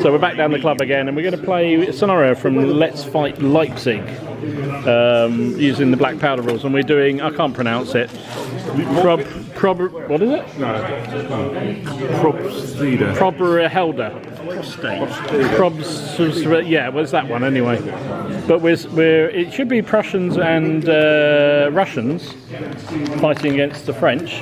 So we're back down the club again, and we're going to play a scenario from Let's Fight Leipzig, using the black powder rules, and we're doing, I can't pronounce it, what is it? Probstheida. Probstheida. Yeah, well, it's that one anyway. But it should be Prussians and Russians fighting against the French.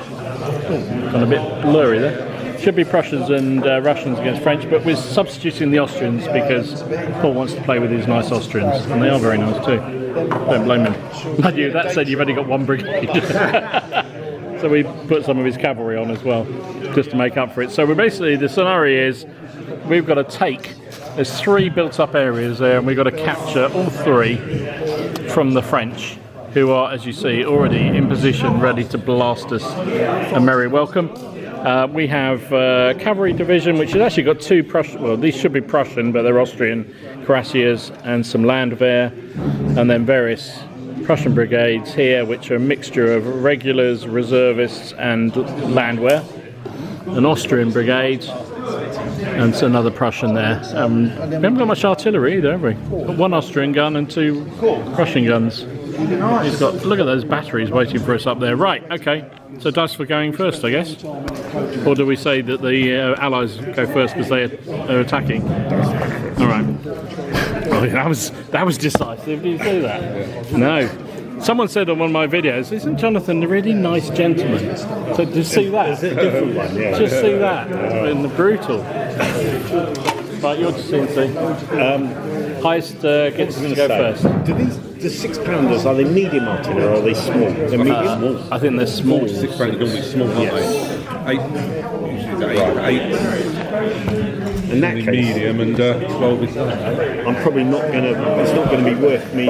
Got a bit blurry there. Should be Prussians and Russians against French, but we're substituting the Austrians because Paul wants to play with his nice Austrians, and they are very nice too. Don't blame him. But that said, you've only got one brigade. So we put some of his cavalry on as well, just to make up for it. So we're basically, the scenario is, we've got to there's 3 built-up areas there, and we've got to capture all 3 from the French, who are, as you see, already in position, ready to blast us a merry welcome. We have cavalry division, which has actually got 2 Prussian, well, these should be Prussian, but they're Austrian cuirassiers and some Landwehr, and then various Prussian brigades here, which are a mixture of regulars, reservists, and Landwehr. An Austrian brigade, and another Prussian there. We haven't got much artillery either, have we? Got 1 Austrian gun and 2 Prussian guns. He's got, look at those batteries waiting for us up there. Right, okay. So dice for going first, I guess. Or do we say that the Allies go first because they are attacking? All right. Oh, that was decisive. Did you see that? No. Someone said on one of my videos, "Isn't Jonathan a really nice gentleman?" So just see that. Is it a different one? Yeah. Just see that. It's been brutal. Right, you're just CNC. Highest gets to go first. Do the 6-pounders, are they medium artillery or are they small? They're medium. I think they're small. 6 pounders are going to be small, aren't they? 8. In that case, medium and 12 is. I'm probably not going to. It's not going to be worth me.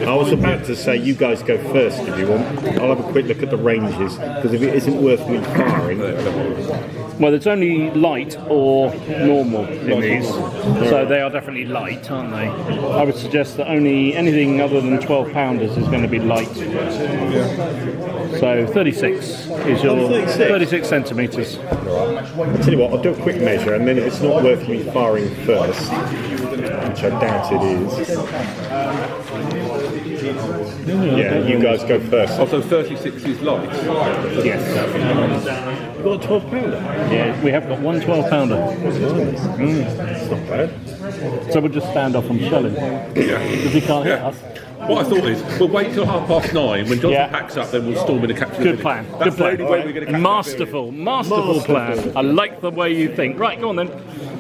I was about to say you guys go first if you want. I'll have a quick look at the ranges, because if it isn't worth me firing. Well, there's only light or normal in these, so they are definitely light, aren't they? I would suggest that only anything other than 12-pounders is going to be light. So 36 is your 36 centimetres. I'll tell you what, I'll do a quick measure, and then if it's not worth me firing first, which I doubt it is. Yeah, you guys go first. Oh, so 36 is light? Yes. You've got a 12-pounder? Yeah, we have got 1 12-pounder. That's not bad. So we'll just stand off and shell him. Because he can't hit us. What I thought is, we'll wait till 9:30. When Johnson packs up, then we'll storm in and capture the Good village. plan. That's Good plan. the only way we're going to capture Masterful plan. I like the way you think. Right, go on then.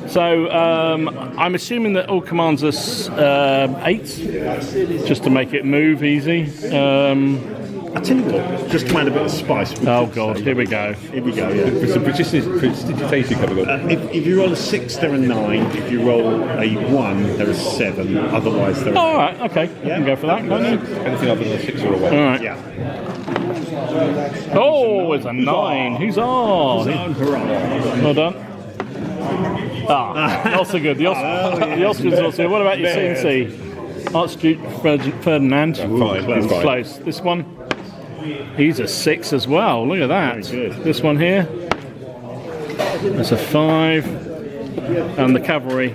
So I'm assuming that all commands us 8, just to make it move easy. I tell you what, just to add a bit of spice. Oh God, here we go. Here we go, yeah. There's some prestidigitation coming on. If you roll a 6, they're a 9. If you roll a 1, they're a 7. Otherwise, they're a All right, okay. You can go for that, can't you? Anything other than a 6 or a 1. All right. Yeah. Oh, it's a 9. Who's on? Well done. Not so good. The Austrians also. What about your CNC? Archduke Ferdinand. Fine. Close. This one? He's a 6 as well. Look at that. This one here. That's a 5. And the cavalry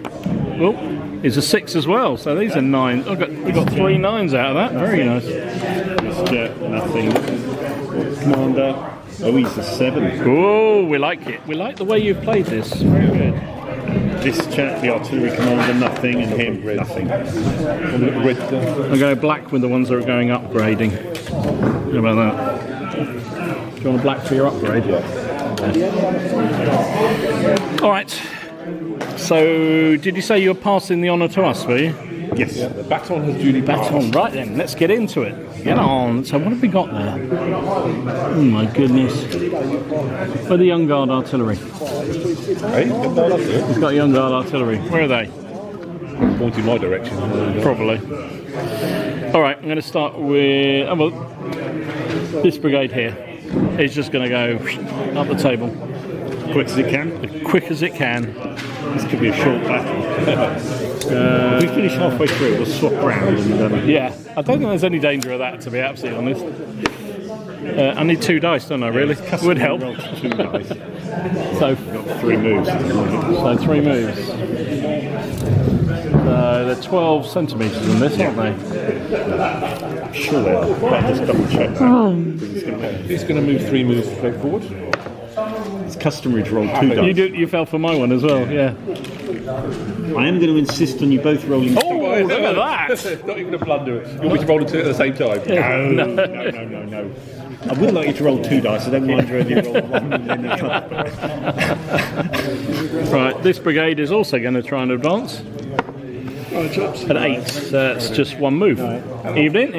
is a 6 as well. So these are 9. We've got 3 9s out of that. Very nice. Mr. Nothing. Commander. Oh, he's a 7. Oh, we like it. We like the way you've played this. Very good. This chap, the artillery commander, nothing, and him, nothing. I'm going black with the ones that are going upgrading. How about that? Do you want a black for your upgrade? Yeah. All right. So, did you say you were passing the honour to us, were you? Yes. The baton has duly passed. Baton. Right then, let's get into it. Get on. So, what have we got there? Oh my goodness. Where are the Young Guard artillery? Hey, We've got Young Guard artillery. Where are they? pointing my direction. Probably. All right, I'm going to start with this brigade here. It's just going to go up the table. Quick as it can? As quick as it can. This could be a short battle. If we finish halfway through, we'll swap round. And, yeah, I don't think there's any danger of that, to be absolutely honest. I need 2 dice, don't I, really? Would help. 2 dice. So Got 3 moves. So 3 moves. So they're 12 centimetres in this, aren't they? I'm sure they are. I'll just double check that. He's going to move 3 moves straight forward. It's customary to roll 2 dice. You fell for my one as well, yeah. I am going to insist on you both rolling 2. Oh, look at that! Not even a blunder. You want me to roll 2 at the same time? No. I would like you to roll 2 dice. I don't mind whether you roll 1 and then a couple. Right, this brigade is also going to try and advance. At 8, that's just 1 move. Evening.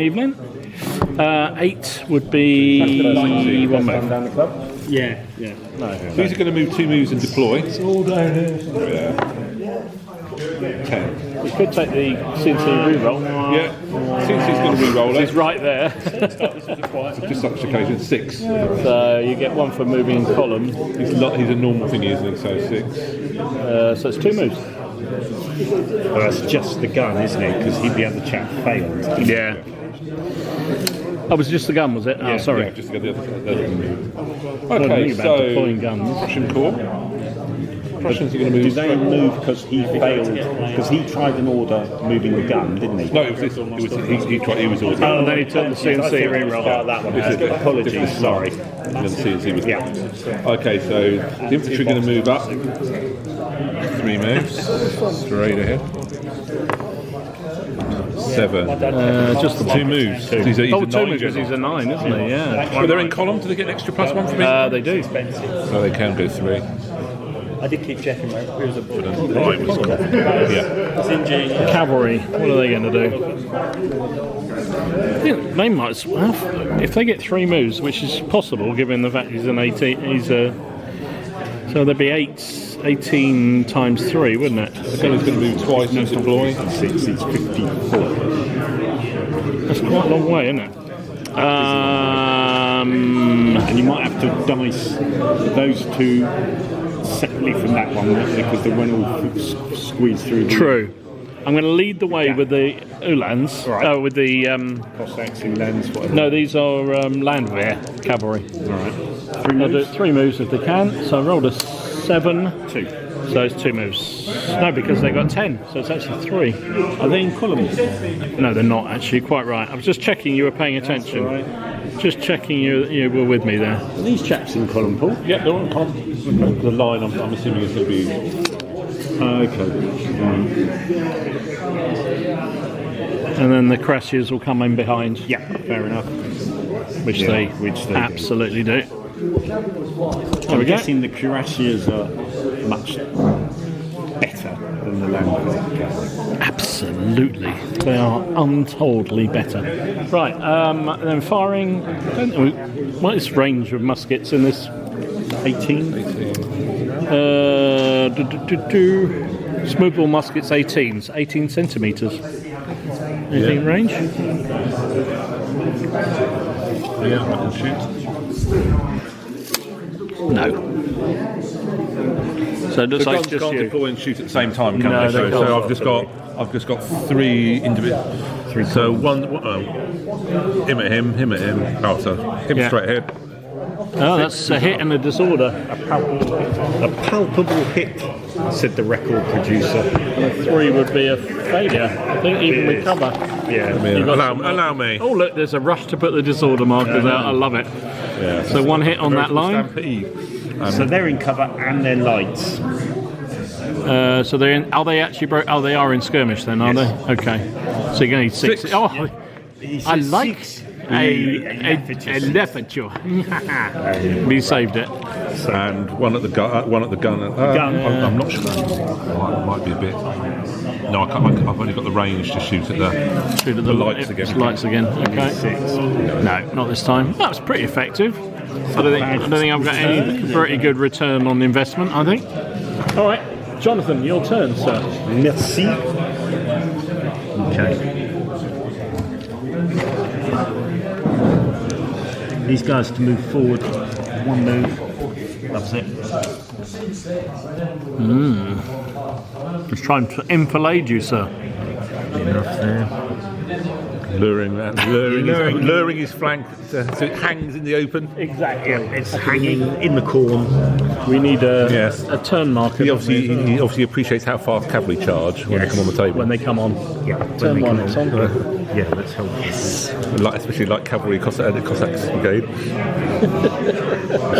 8 would be 1 move. Yeah. No. These are going to move 2 moves and deploy. It's all down here. 10. We could take the CNC reroll. Yeah. CNC's going to reroll it. It's right there. Just such occasion. 6. So you get 1 for moving column. He's a normal thing, isn't he? So 6. So it's 2 moves. Well, that's just the gun, isn't it? Because the other chap failed. Yeah. Oh, was it just the gun, was it? Yeah, oh, sorry. Yeah, just to get the other move. Okay, Okay, about so deploying guns. Prussian Corps. Prussians are going to move. Do they move because he failed? Because he tried an order moving the gun, didn't he? No, he was ordered. And then he took the CNC reroll. That one. Apologies, sorry. And then CNC was Yeah. Okay, so the infantry are going to move up. 3 moves. Straight ahead. 7. Just the 2 moves. He's a 2 9 moves because he's a 9, isn't he? Yeah. But they're in column. Do they get an extra +1 for me? They do. No, they can go 3. I did keep checking, mate. It was a Right, was yeah. it's ingenious. Cavalry, what are they going to do? I think they might as well, if they get 3 moves, which is possible given the fact he's an 18. So there'd be 18 times 3, wouldn't it? The gun is going to move twice and deploy. 6, it's 54. That's quite a long way, isn't it? And you might have to dice those 2 separately from that one because they won't all squeeze through. True. I'm going to lead the way with the Uhlans. Right. With the Cossacks, Uhlans, whatever. no, these are Landwehr cavalry. Right. 3 moves? They'll do 3 moves if they can. So I rolled a 7. 2. So it's 2 moves. No, because they got 10, so it's actually 3. Are they in columns? No, they're not actually. Quite right. I was just checking you were paying attention. Just checking you were with me there. Are these chaps in column, Paul? Yeah, they're on column. The line, I'm assuming, is going to be. Okay. And then the crashes will come in behind. Yeah, fair enough. Which they do. absolutely do. I'm guessing the cuirassiers are much better than the Landwehr. Absolutely. They are untoldly better. Right, then firing. What is range of muskets in this? 18? Smoothbore muskets 18s, 18 centimetres. Anything in range? Yeah, I can shoot. No. So it looks The like guns just can't you. deploy and shoot at the same time, can No, they? they So can't. I've just got 3 individual. So one, him at him. Oh, so him Yeah. straight ahead. Oh, that's a hit and a disorder. A palpable hit, said the record producer. And a 3 would be a failure. I think even with cover. Yeah. Allow me. Oh look, there's a rush to put the disorder markers out. I love it. Yeah. So 1 hit on that line. So they're in cover and they're lights. So they're in. Are they actually broke? Oh, they are in skirmish then, are they? Okay. So you're going to need 6. 6. Oh, I like a Lefferture. But you saved it. And one at the gun. One at the gun. I'm not sure. Might be a bit. No, I can't. I've only got the range to shoot at the lights again. Lights again. Okay. No, not this time. That was pretty effective. I don't think I've got any pretty good return on investment. I think. All right, Jonathan, your turn, sir. Merci. Okay. These guys to move forward. 1 move. That's it. Just trying to enfilade you, sir. Enough there. luring his flank so it hangs in the open. Exactly. It's hanging in the corn. We need a Yes. turn marker. He obviously appreciates how fast cavalry charge when they come on the table. When they come on. Yeah. Turn one, it's on. Yeah, let's help. Yes. Especially like cavalry Cossacks brigade.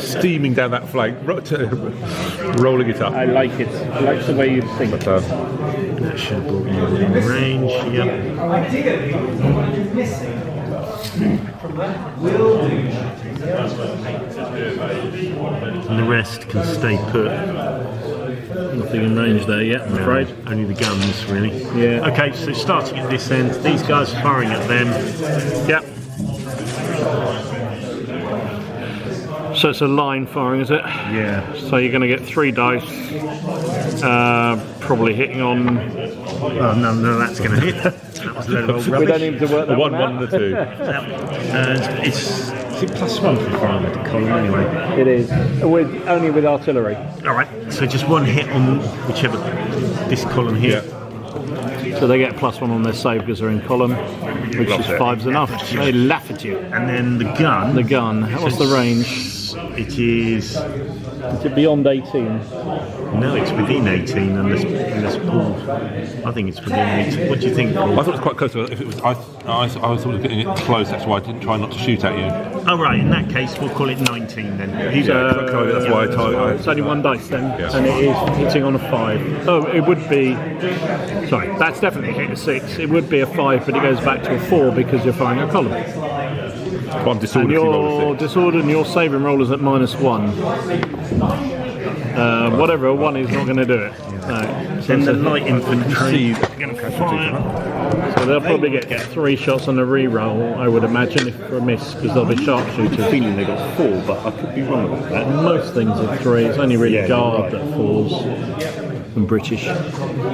Steaming down that flank, rolling it up. I like it. I like the way you think. But, That should have brought you in range. Yep. And the rest can stay put. Nothing in range there yet, I'm afraid. Only the guns, really. Yeah. Okay, so starting at this end, these guys are firing at them. Yep. So it's a line firing, is it? Yeah. So you're going to get 3 dice, probably hitting on. Oh, no, that's going to hit. That was a load of old We rubbish. don't need to work that one, one out. and a 2. Is it +1 for firing at the column anyway? It is. Only with artillery. All right, so just 1 hit on whichever, this column here. So they get +1 on their save because they're in column, which is 5's enough. They laugh at you. And then the gun. The gun. What's the range? It is. Is it beyond 18? No, it's within 18 and there's Paul. I think it's within 18. What do you think, Paul? I thought it was quite close. If it was, I was sort of getting it close. That's why I didn't try not to shoot at you. Oh, right, in that case, we'll call it 19 then. That's why I tried. It's only 1 dice then, Yeah. and it is hitting on a 5. Oh, it would be. Sorry, that's definitely hit a 6. It would be a 5, but it goes back to a 4 because you're firing a column. One disordered. And you're disordered, and your saving roll is at -1. Whatever, a 1 is not going to do it. No. Then the light infantry. So they'll probably get 3 shots on a re-roll, I would imagine, if for a miss, because they'll be sharpshooters. Feeling they got 4, but I could be wrong about that. Most things are 3. It's only really Yeah, guard you're right. that falls. And British.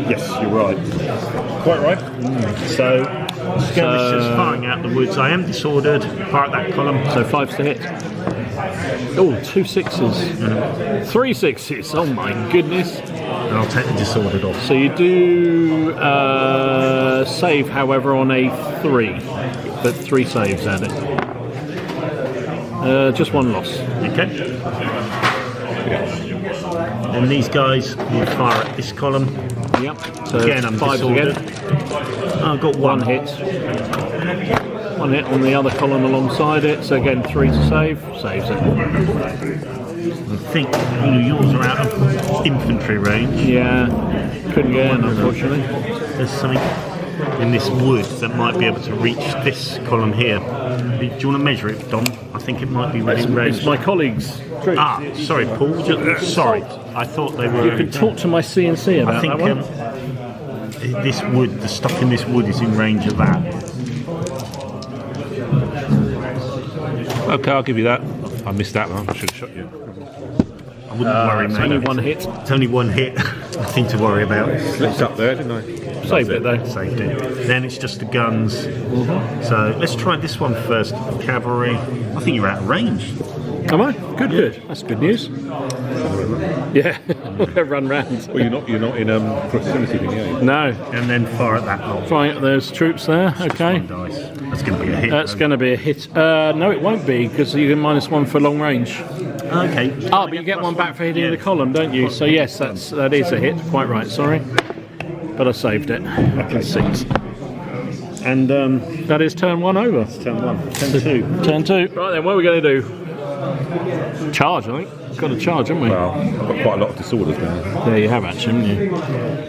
Yes, you're right. Quite right. So, skirmishers firing out the woods. I am disordered. Fire at that column. So 5's to hit. Oh, 2 6s. 3 6s. Oh my goodness. And I'll take the disordered off. So you do save, however, on a 3. But 3 saves at it. Just 1 loss. Okay. And these guys will fire at this column. Yep. So Again, I'm 5's disordered. again. Oh, I've got 1 hit. 1 hit on the other column alongside it. So again, 3 to save. Saves it. I think all of yours are out of infantry range. Yeah. Couldn't get in, unfortunately. There's something in this wood that might be able to reach this column here. Do you want to measure it, Dom? I think it might be within range. It's my colleagues. Ah, sorry, Paul. Sorry, I thought they were. You can talk to my CNC about I think that one. this wood, the stuff in this wood, is in range of that. Okay, I'll give you that. I missed that one. I should have shot you. I wouldn't worry, It's mate. only 1 hit. It's only 1 hit. Nothing to worry about. Slipped up there, didn't I? Saved it though. Saved it. Then it's just the guns. So let's try this one first. Cavalry. I think you're out of range. Am I? Good, good. That's good news. Yeah, run round. Well, you're not in proximity, are you? No, And then fire at that lot. firing at those troops there. Okay, Dice. That's going to be a hit. that's going to be a hit. No, it won't be because you get -1 for long range. Okay. Ah, but you get 1 back for hitting the column, don't you? So yes, that is a hit. Quite right. Sorry, but I saved it. Okay. 6. And That is turn 1 over. turn 1. Turn 2. Turn 2. Right then, what are we going to do? Charge, I think. Got to charge, haven't we? Well, I've got quite a lot of disorders now. Yeah, you have actually,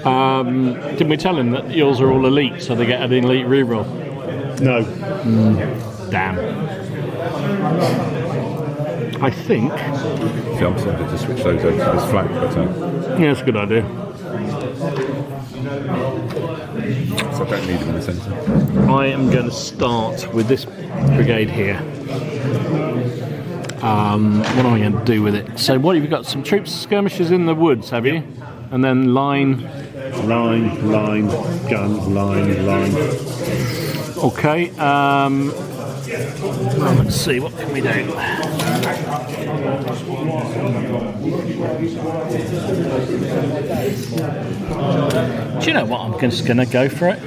haven't you? Didn't we tell him that yours are all elite, so they get an elite reroll? No. Damn. I think. See, I'm tempted to switch those over to this flank, but Yeah, it's a good idea. so I don't need them in the centre. I am going to start with this brigade here. What am I going to do with it? So, what have you got? Some troops skirmishers in the woods, have you? And then line. Line, gun, line. Okay. Well, let's see. What can we do? Do you know what? I'm just going to go for it.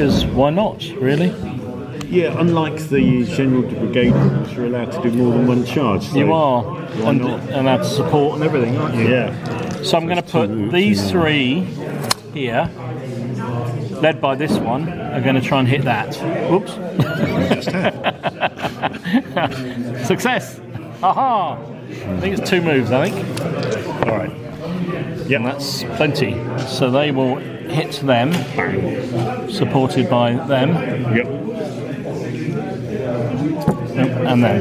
because why not, really? Yeah, unlike the General de Brigade rules, you're allowed to do more than one charge. So You are, why and not? allowed to support and everything, aren't you? Yeah. So I'm going to put these three here, led by this one, are going to try and hit that. Whoops. Success! Aha! I think it's 2 moves, I think. All right. Yeah, and that's plenty. So they will hit them, supported by them, Yep. and then.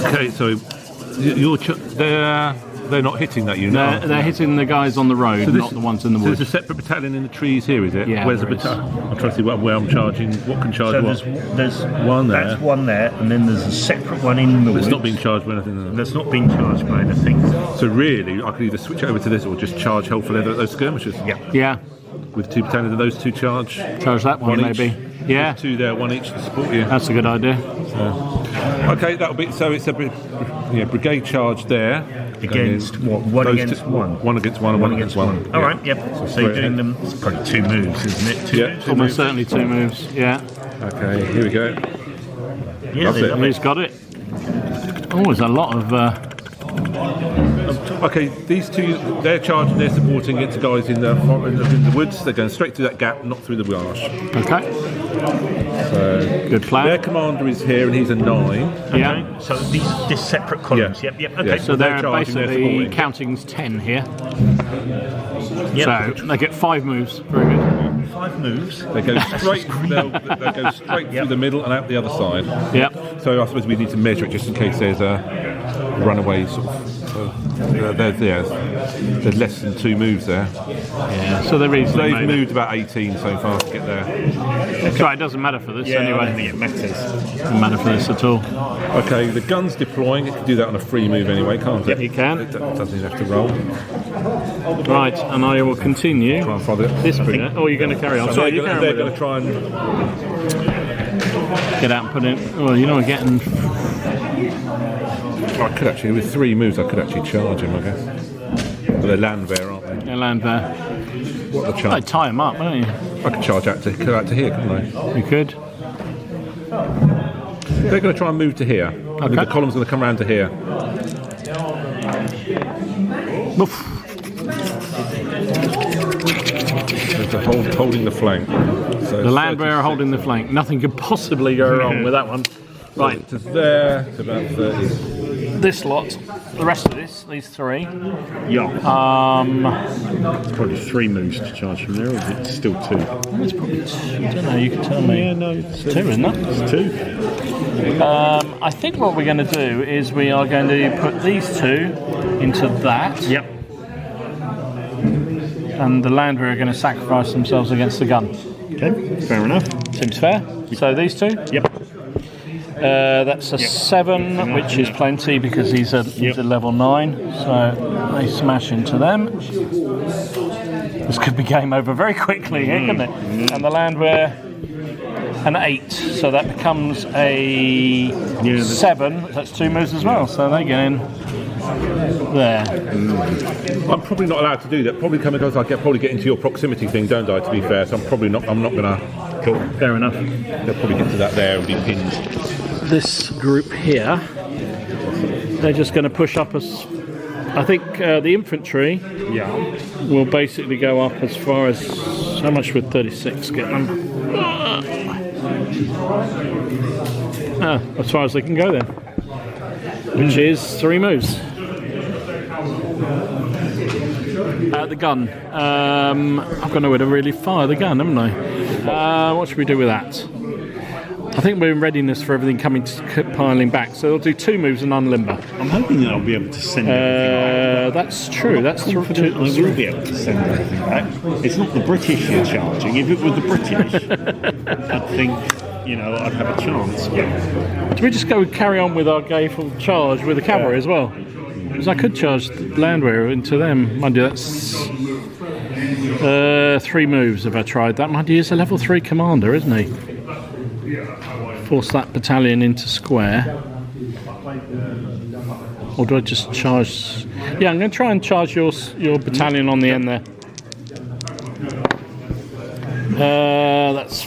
Okay, so they're not hitting that unit. They're hitting the guys on the road, not the ones in the So woods. there's a separate battalion in the trees here, is it? Yeah, Where's the there is. battalion? I'm trying to see where I'm charging. What can charge So what? there's One there. That's one there, and then there's a separate one in the It's woods. not being charged by anything. That's not being charged by anything. So really, I could either switch over to this or just charge hopefully at those skirmishers. Yeah. Yeah, With 2 battalions of those 2 charge. charge that one, One each. maybe. Yeah, 2 there, 1 each to support you. that's a good idea. Okay, that'll be so. It's a brigade charge there Against what? One Those against 1 one. against 1 and 1 against 1. All right. Yep. So you're straight doing ahead. them. It's probably 2 moves, isn't it? 2 Yeah. moves. Almost certainly 2 moves. Yeah, Okay, here we go. Yeah, That's they it. love who's got it? Oh, there's a lot of. Okay, these 2, they're charging, they're supporting it to guys in the woods. They're going straight through that gap, not through the marsh. Okay, So good plan. their commander is here, and he's a 9. Yeah. Okay. So these separate columns. Yeah. Yep. Okay. Yeah. So they're they're charging, they're basically supporting. counting's 10 here. Yep. So they get 5 moves. Very good. 5 moves. They go straight. they'll go straight through the middle and out the other side. Yep. So I suppose we need to measure it just in case there's a runaway sort of. There's less than 2 moves there. Yeah. So they're easily They've made. moved about 18 so far to get there. Right, it doesn't matter for this I don't anyway. think it matters. Doesn't matter for this at all. Okay, the gun's deploying. It can do that on a free move anyway, can't it? You can. It doesn't even have to roll. Right, and I will continue Try and follow it. this brigade. Oh, you're going to carry on. Sorry, you carry They're on going with to try and. it. Get out and put in. Well, you know, we're getting. I could actually, with 3 moves, I could actually charge him, I guess. But they're land there, aren't they? They'll land there. What the They charge? tie them up, don't you? I could charge out to here, couldn't I? You could. They're going to try and move to here. Okay. The column's going to come around to here. Woof. They're holding the flank. So The land bearer holding the flank. Nothing could possibly go wrong with that one. Right, To there, to about 30. this lot, the rest of this, these 3. Yeah. It's Probably 3 moves to charge from there, or is it still 2? It's probably 2. I don't know, you can tell me. Yeah, no, it's 2, isn't it? It's 2. I think what we're going to do is we are going to put these 2 into that. Yep. And the land bearer are going to sacrifice themselves against the gun. Okay, fair enough. Seems fair. So these 2? Yep. That's a 7, which is plenty because he's a level 9. So they smash into them. This could be game over very quickly here, couldn't it? And the land bearer, an 8. So that becomes a 7. That's 2 moves as well. So they get in there. I'm probably not allowed to do that. Probably coming because I probably get into your proximity thing, don't I? To be fair, so I'm not going to. Cool. Fair enough. They'll probably get to that there and be pinned. This group here, they're just going to push up us. I think the infantry will basically go up as far as how much would 36 get them? As far as they can go then, which is 3 moves. The gun. I've got nowhere to really fire the gun, haven't I? What should we do with that? I think we're in readiness for everything piling back, so they'll do 2 moves and unlimber. I'm hoping that I'll be able to send everything back. That's true. That's I will be able to send everything back. It's not the British you're charging. If it were the British, I'd think, I'd have a chance. But Do we just go carry on with our gayful charge with the cavalry as well? Because I could charge the land bearer into them. Mind you, that's 3 moves if I tried that. Mind you, he's a level 3 commander, isn't he? Force that battalion into square. Or do I just charge? Yeah, I'm going to try and charge your battalion on the end there. That's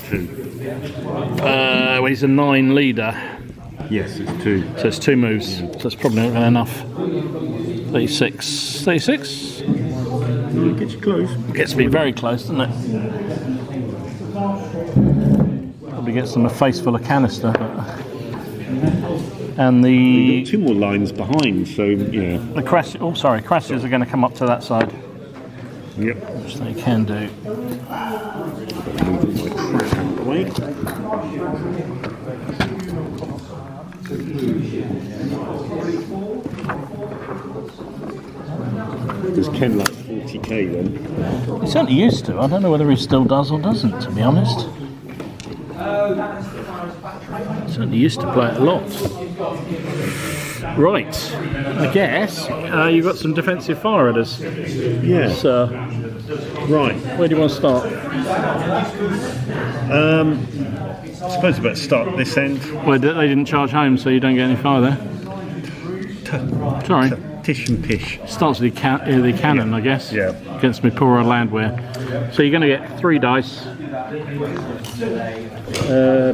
well, he's a 9 leader. Yes, it's 2. So it's 2 moves. So that's probably not enough. 36. 36? It gets you close. Gets me very close, doesn't it? Probably gets them a face full of canister. And You've got 2 more lines behind, so yeah. the crashes are going to come up to that side. Yep. Which they can do. Moving my crap out of the way. Does Ken like 40k then? He certainly used to. I don't know whether he still does or doesn't, to be honest. He certainly used to play it a lot. Right. I guess you've got some defensive fire at us. Yeah. So, Right. where do you want to start? I suppose we better start at this end. Well, they didn't charge home, so you don't get any fire there. Sorry. Tish and pish. Starts with the cannon, I guess. Yeah. Against my poorer landwehr. So you're going to get 3 dice.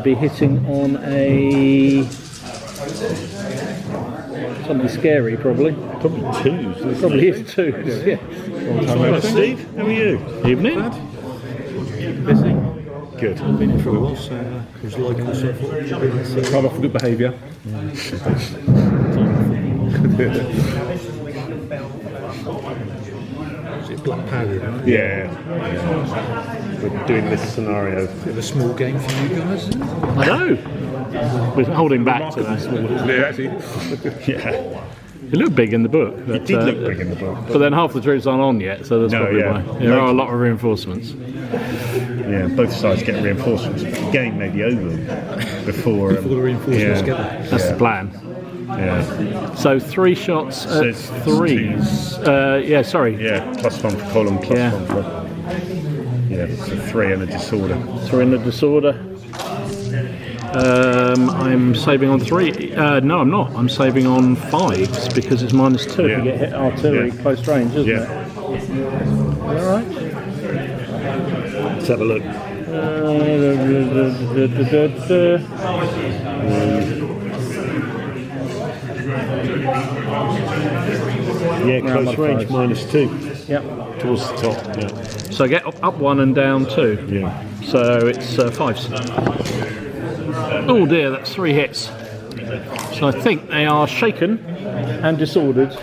Be hitting on a something scary, probably. Probably 2. Probably is 2. Yeah. Hello, Steve. How are you? Evening. Busy. Good. Been in for a while, so it was like all sort of Come off for good behaviour. Is it black powder? Isn't it? Yeah. We're doing this scenario. Bit of a small game for you guys, isn't it? I know. We're holding back to that. Yeah, actually. Yeah. It looked big in the book. It But, did look big in the book. but then half the troops aren't on yet, so that's No, probably yeah. why. There are a lot of reinforcements. Yeah, both sides get reinforcements. The game may be over before Before the reinforcements get there. That's the plan. Yeah. So 3 shots So at it's 3s. Yeah, sorry. Yeah, +1 for column, +1 Yeah. for. Yeah, so 3 and a disorder. 3 in the disorder. I'm saving on 3. No, I'm not. I'm saving on 5s because it's -2 if Yeah. you get hit artillery Yeah. close range, isn't Yeah. it? All right. Let's have a look. Yeah, close range, -2. Yep. Towards the top, yeah. So get up 1 and down 2. Yeah. So it's 5s. Oh dear, that's 3 hits. So I think they are shaken and disordered.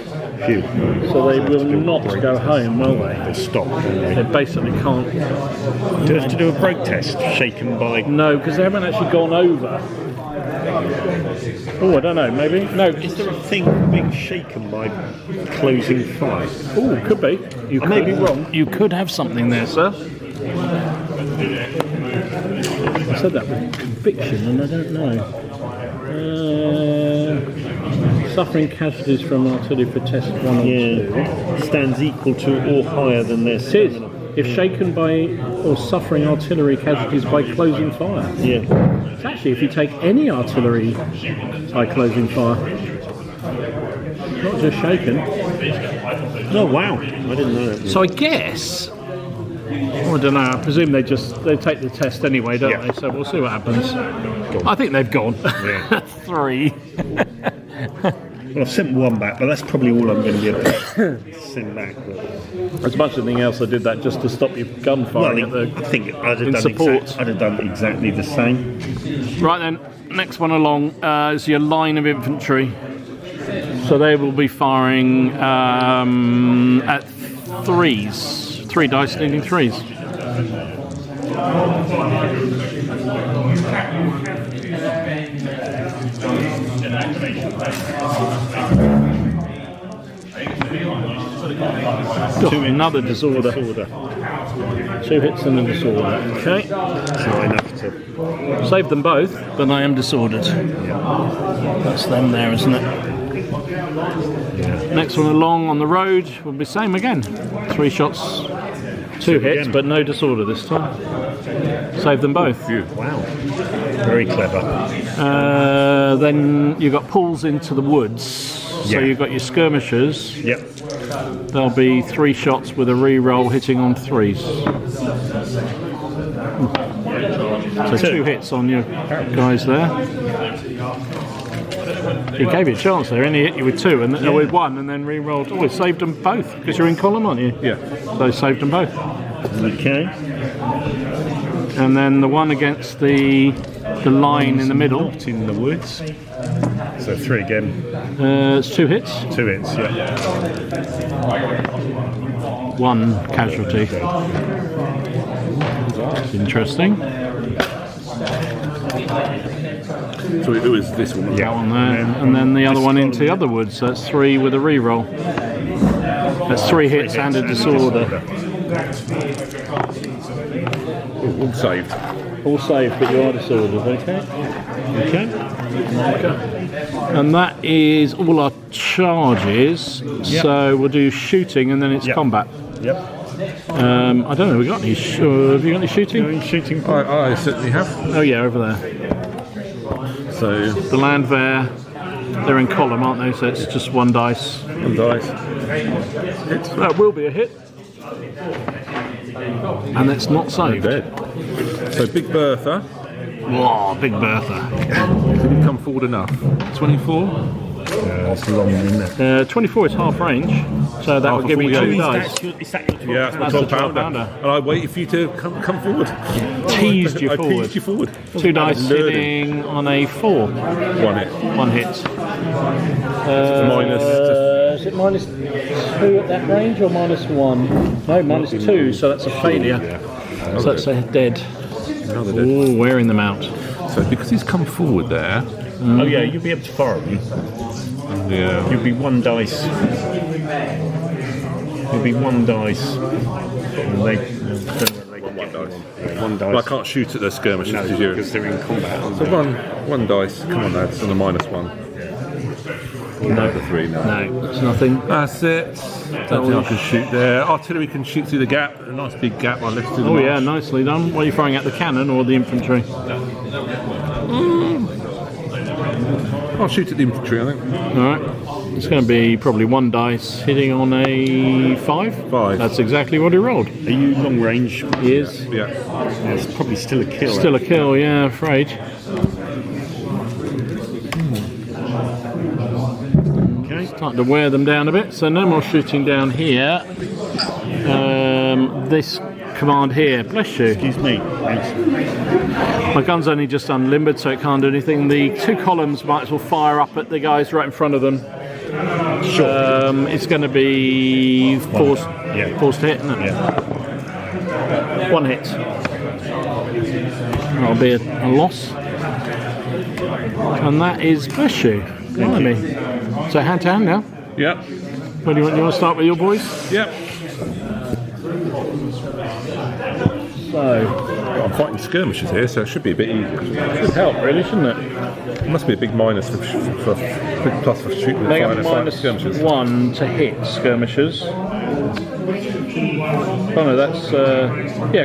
Phew. So they will not go home, will they? They stop, don't They they? basically can't. Do you have to do a break test? Shaken by. No, because they haven't actually gone over. Oh, I don't know. Maybe no. Is there a thing for being shaken by closing fire? Oh, could be. You I may be wrong. You could have something there, sir. I said that with conviction, and I don't know. Suffering casualties from artillery for test 1 or 2. Yeah. Stands equal to or higher than their It is. stamina. If shaken by or suffering artillery casualties by closing fire. Yeah. It's actually if you take any artillery by closing fire. Not just shaken. Oh wow! I didn't know that. So I guess. Oh, I don't know. I presume they take the test anyway, don't Yeah. they? So we'll see what happens. I think they've gone. Yeah. 3. Well, I've sent 1 back, but that's probably all I'm going to be able to send back. But, As much as anything else, I did that just to stop your gun firing at well, the. I think I'd in have, support. I'd have done exactly the same. Right then, next one along is your line of infantry. So they will be firing at 3s. 3 dice needing 3s. Oh, another disorder. 2 hits and a disorder. Okay. It's not enough to. Saved them both, but I am disordered. That's them there, isn't it? Next one along on the road will be same again. 3 shots 2 hits, but no disorder this time. Save them both. Wow. Very clever. Then you've got pulls into the woods. So Yeah. you've got your skirmishers. Yep. There'll be 3 shots with a re-roll hitting on 3s. So 2 hits on your guys there. He gave you a chance there, and he hit you with 2 and with 1, and then re-rolled. Oh, he saved them both because you're in column, aren't you? Yeah. So he saved them both. Okay. And then the one against the line in the middle. Not in the woods. So 3 again. It's 2 hits. 2 hits. Yeah. 1 casualty. That's interesting. So it was this one. That one there, and then the other one into the other woods. That's 3 with a re-roll. That's 3 hits and a disorder. All saved. All saved, but you are disordered. Okay. Okay. And that is all our charges. So we'll do shooting, and then it's combat. Yep. I don't know. Have we got any? Have you got any shooting? Any shooting? I certainly have. Oh yeah, over there. So The land there. They're in column, aren't they? So it's just 1 dice. 1 dice. That will be a hit. And it's not saved. Dead. So Big Bertha. Whoa, Big Bertha. Did he come forward enough? 24. It's long, isn't it? 24 is half range, so that will give me 2 dice. Is that your Yeah, that's That's my the 12 pounder. 12-pounder. And I waited for you to come forward. Teased you I forward. teased you forward. 2 dice Learning. hitting on a 4. 1 hit. 1 hit. Minus. Is it minus 2 at that range or minus 1? No, minus 2, so that's a failure. So that's a dead. Another dead. Ooh, wearing them out. So because he's come forward there. Oh yeah, you'll be able to fire them. Yeah. You'll be 1 dice. You'll be 1 dice. And they, One dice. 1 dice. Well, I can't shoot at the skirmishers No, because you're. because they're in combat. So one dice. Come on, lads. On a -1. No, the 3 now. No, that's nothing. That's it. Don't think I can shoot there. Artillery can shoot through the gap. A nice big gap I left through the Oh marsh. yeah, nicely done. What are you firing at, the cannon or the infantry? I'll shoot at the infantry, I think. Alright. It's going to be probably 1 dice hitting on a 5. 5. That's exactly what he rolled. Are you long range? He is. Yeah. It's probably still a kill. Still a kill, yeah, afraid. Okay. Starting to wear them down a bit, so no more shooting down here. This command here, bless you. Excuse me. Thanks. My gun's only just unlimbered, so it can't do anything. The 2 columns might as well fire up at the guys right in front of them. Sure. It's going to be forced to hit, isn't it? Yeah. 1 hit. That'll be a loss. And that is bless you. Blimey. So hand to hand now. Yep. What do you want? You want to start with your boys? Yep. So I'm fighting skirmishers here, so it should be a bit easier. should help, really, shouldn't it? It must be a big minus for big plus for shooting with They fire have and skirmishers. -1 to hit skirmishers. Oh no, that's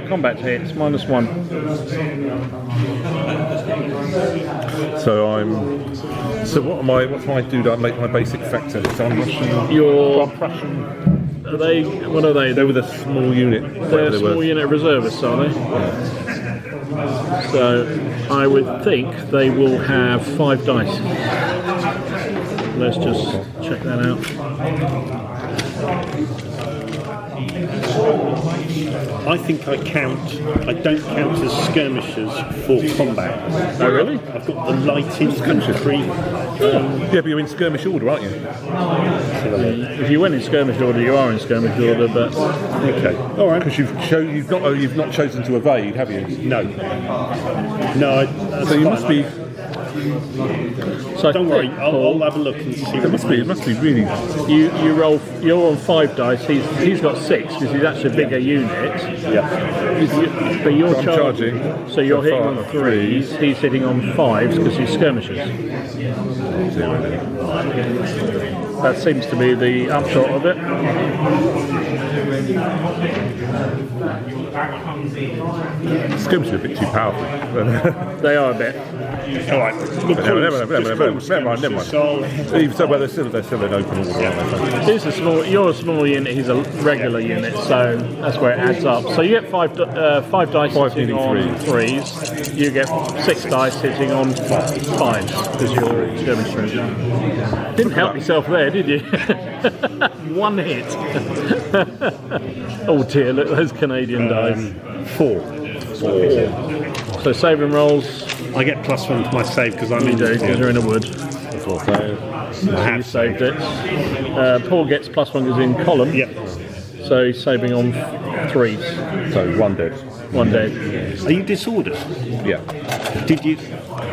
combat to hit. It's -1. So what's my do to make my basic factor? So I'm Russian. Your are they? What are they? They were the small unit. They're a they small were. unit of reservists, are they? So I would think they will have 5 dice. Let's just check that out. I think I don't count as skirmishers for combat. Oh really? I've got the light infantry. Yeah, but you're in skirmish order, aren't you? If you went in skirmish order, you are in skirmish order, but Okay. All right. Because you've not chosen to evade, have you? No. So you must be. so Don't worry, I'll have a look and see. It must be really. you roll. You're on 5 dice. He's got 6 because he's actually a bigger unit. Yeah. But you're I'm charging. So you're So hitting far, on 3s. He's hitting on 5s because he's skirmishers. That seems to be the upshot of it. Skirmishers are a bit too powerful. They are a bit. All right. Never mind. Even so, well, they're still an open order, aren't they? He's a small. You're a small unit. He's a regular unit, so that's where it adds up. So you get five dice hitting on threes. You get 6 dice hitting on fives because you're skirmishers. Didn't help yourself there, did you? 1 hit. Oh dear! Look at those Canadian dice. 4. So saving rolls. I get +1 to my save because I'm You do because you're in a wood. I You saved it. Paul gets +1 because he's in column. Yep. So he's saving on 3s. So 1 dead. 1 dead. Are you disordered? Yeah. Did you?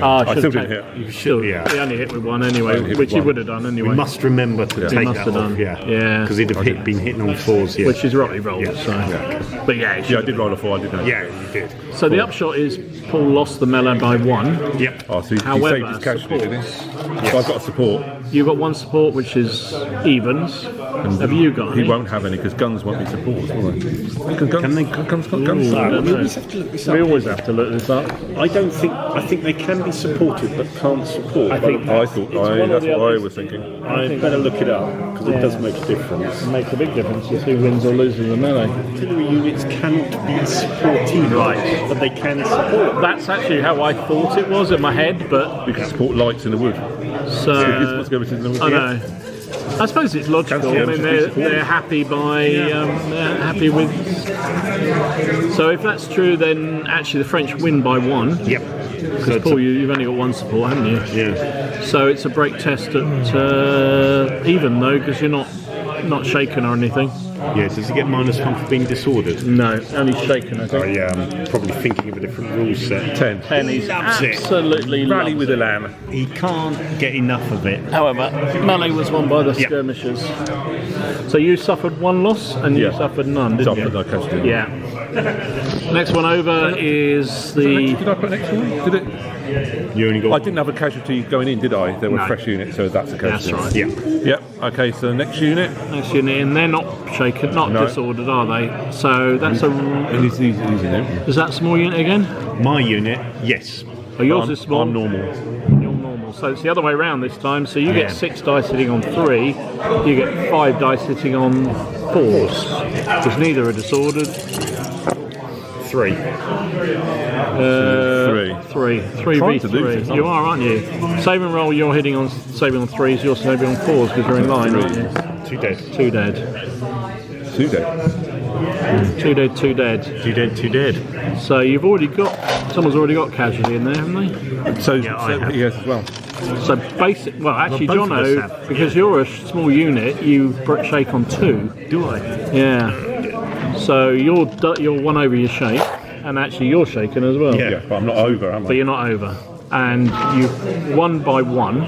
I still didn't hit. You should. Yeah. He only hit with 1 anyway, Only hit which with he one. would have done anyway. We must remember to take must that have off. done. Yeah. Yeah. Because he'd have been hitting on 4s. Yeah. Which is right, he rolled. Yeah. So. But yeah, he Yeah, I should did roll a 4. I did know. Yeah, you did. So the upshot is Paul lost the melee by 1. Yep. Oh, so he However, saved his casualty, didn't he? supports. So I've got a support. You've got 1 support, which is evens. Have you got He any? won't have any because guns won't be supports, will they? Can they? Guns. I don't know. We always have to look this up. I don't think. I think they can be supported, but can't support. I think I thought that's what I was thinking. I better look it up because it does make a difference. It makes a big difference as who wins or loses the melee. Artillery units cannot be supported, Right. but they can support. That's actually how I thought it was in my head, but We can support lights in the wood. so Let's go into the wood. I know. I suppose it's logical. I mean, they're happy by happy with. So if that's true, then actually the French win by 1. Yep. Because Paul, you've only got 1 support, haven't you? Yeah. So it's a break test at even though, because you're not shaken or anything. Yeah. Does he get -1 for being disordered? No, only shaken. I Oh think. yeah. I'm probably thinking of a different rule set. 10. 10. He's Loves it. absolutely Rally loves with it. a lamb. He can't get enough of it. However, melee was won by the Yep. skirmishers. So you suffered 1 loss and you Yeah. suffered none, didn't Suffered you? no casualty. Yeah. Next one over is the. Did I put next one? Did it? You only got. I didn't have a casualty going in, did I? They were No. fresh units, so that's a casualty. That's right. Yeah. Yep. Okay. So next unit. Next unit, and they're not shaken, not No. disordered, are they? So that's a. He's in there. Is that small unit again? My unit, yes. Oh, yours is small. I'm normal. You're normal. So it's the other way around this time. So you get Yeah. 6 dice hitting on 3. You get 5 dice hitting on 4s. Because neither are disordered. 3. 3 Trying to lose v3. this, You are, aren't you? Saving roll. You're hitting on saving on 3s. You're saving on 4s because you're in line, aren't you? 2 dead. 2 dead. 2 dead. 2 dead. 2 dead. 2 dead. 2 dead. So you've already got. Someone's already got casualty in there, haven't they? So, Yeah, I have. yes as well. So basic. Well, actually, Well, both of us Jono, have. because you're a small unit, you shake on 2. Do I? Yeah. So you're 1 over your shake, and actually you're shaken as well. Yeah. Yeah, but I'm not over, am I? But you're not over, and you won by 1.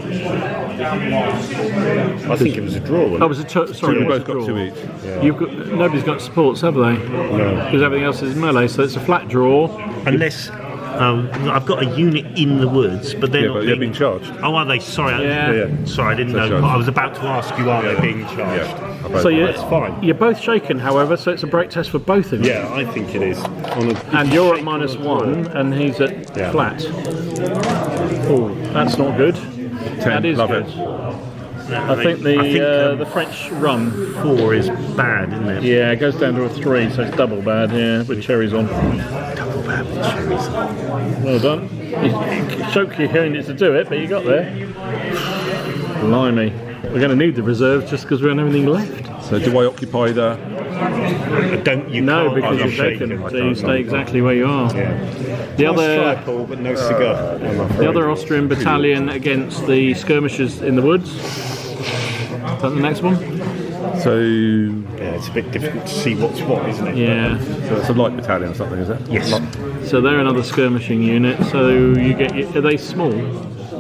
I think it was a draw. That was a sorry. We it was both a got draw. 2 each. You've got nobody's got supports, have they? No. Because everything else is melee, so it's a flat draw. Unless I've got a unit in the woods, but they're Yeah, not but they're being charged. Oh, are they? Sorry. Yeah. Sorry, I didn't They're know. charged. I was about to ask you, are they being charged? Yeah. So you That's fine. you're both shaken, however, so it's a break test for both of you. Yeah, I think it is. And you're at -1, and he's at Yeah. flat. Oh, that's not good. 10. That is Love good. it. I think the French run. 4 is bad, isn't it? Yeah, it goes down to a 3, so it's double bad. Yeah, with cherries on. Double bad with cherries. Well done. You choke your unit to do it, but you got there. Blimey. We're going to need the reserves just because we don't have anything left. So do I occupy the... Don't you? No, can't- because I'm you're shaken. shaken, so you stay exactly where you are. Yeah. The Nice other, try, Paul, but no cigar. I'm afraid. the other Austrian battalion against the skirmishers in the woods. Is that the next one? So... Yeah, it's a bit difficult to see what's what, isn't it? Yeah. So it's a light battalion or something, is it? Yes. So they're another skirmishing unit. So you get. Are they small?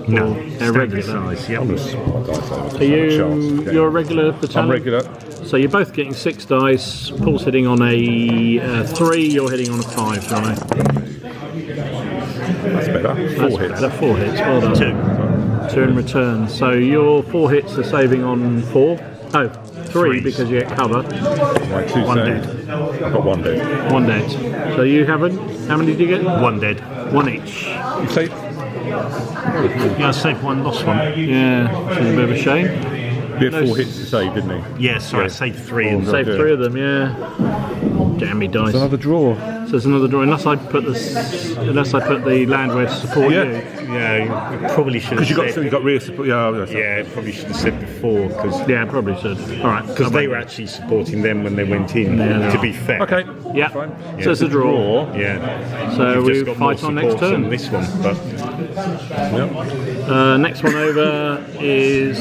No, They're standard regular. size. Yeah. I'm just small dice over. Are you? You're a regular battalion. I'm regular. So you're both getting 6 dice. Paul's hitting on a 3. You're hitting on a 5, Johnny. That's better. 4 hits. Better. 4 hits. Well done. 2 in return. So your 4 hits are saving on 4. Oh, three because you get cover. Right, two One saved. dead. I've got one dead. One dead. So you haven't. How many did you get? One dead. One each. You say Yeah, I saved one, lost one. Yeah, which is a bit of a shame. he had 4 hits to save, didn't he? Yeah, sorry, I saved 3. And Save do 3 of them, yeah. Damn me dice. It's another draw. So there's another draw. Unless I put the landware to support Yeah. you. yeah, you probably should have Because said. you got rear support. Yeah, probably should have said before because Yeah, probably should. All right. they were actually supporting them when they went in. Yeah, to be fair. Okay. Yeah. Fine. So it's a draw. Yeah. So You've we just got more fight on next support turn. than this one, but Next one over is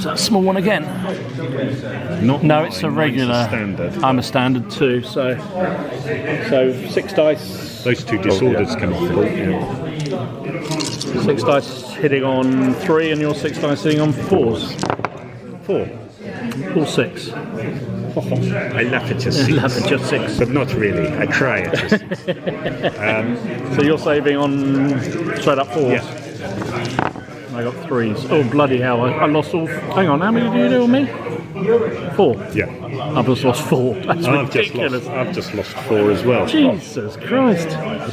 that a small one again? not. No, it's a mine, mine's regular. standard. I'm a standard too. So 6 dice. Those 2 disorders can be fought. Yeah. 6 dice hitting on 3, and your 6 dice hitting on 4s. 4. All 6. I laugh at your 6. Laugh at your 6. But not really. I try at your 6. So you're saving on straight up 4s. Yeah. I got 3s. Oh bloody hell! I lost all. Hang on, how many do you do on me? 4. Yeah. I've just lost 4. That's ridiculous. I've just lost 4 as well. Jesus Christ!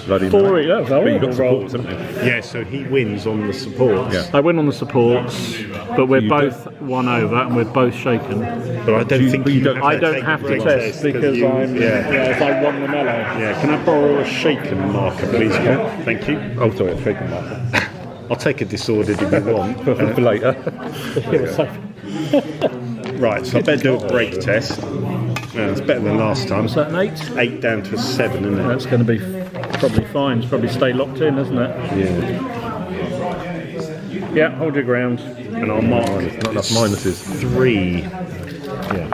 Bloody 4. mad. That was But you horrible got roll. supports, haven't you? Yeah, so he wins on the supports. Yeah. I win on the supports, but we're You both one over and we're both shaken. But I don't think but you don't- I don't take have the to break test because you, I'm. Yeah. I won the mellow. Yeah, can I borrow a shaken marker, please, Paul? Thank you. Oh, sorry, I'm shaking marker. I'll take a disordered if you want. For later. Right, so I better do a break test. It's better than last time. Is that an 8? 8 down to a 7, isn't it? That's going to be probably fine. It's probably stay locked in, isn't it? Yeah. Yeah, hold your ground. And I'll mark Not enough minuses. 3.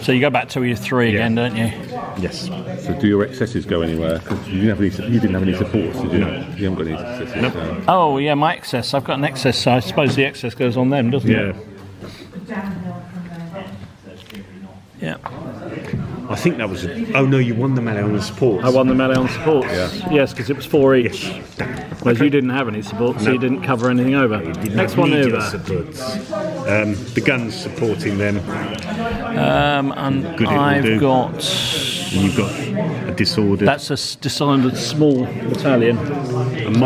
So you go back to your 3 again, don't you? Yes. So do your excesses go anywhere? Because you didn't have any supports, did you? No. You haven't got any excesses. Nope. No. Oh yeah, my excess. I've got an excess, so I suppose the excess goes on them, doesn't it? Yeah. I think that was. Oh no, you won the medal on the supports. I won the melee on supports. Yeah. Yes, because it was 4 each. Whereas you didn't have any supports, so you didn't cover anything over. Next one Immediate over. supports. The guns supporting them. And Good, it will I've do. got. And you've got a disordered. That's a disordered small battalion. And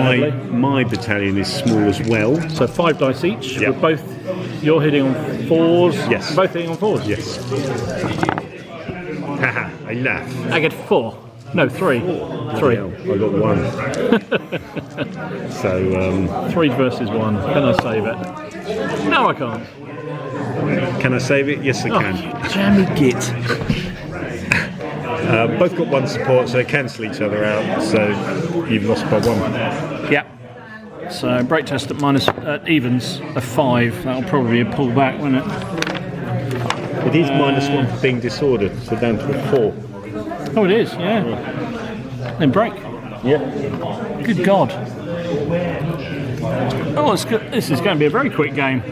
my battalion is small as well. So 5 dice each. Yeah. With both. You're hitting on 4s. Yes. Both hitting on 4s. Yes. Haha, I laugh. I get 4. No, 3. 3. I got 1. So 3 versus 1. Can I save it? No, I can't. can I save it? Yes, I Oh, can. you jammy git. Both got 1 support, so they cancel each other out. So you've lost by 1. Yep. So break test at evens of 5. That'll probably be a pullback, won't it? It is -1 for being disordered, so down to a 4. Oh, it is. Yeah. Then break. Yeah. Good God. Oh, it's good. This is going to be a very quick game.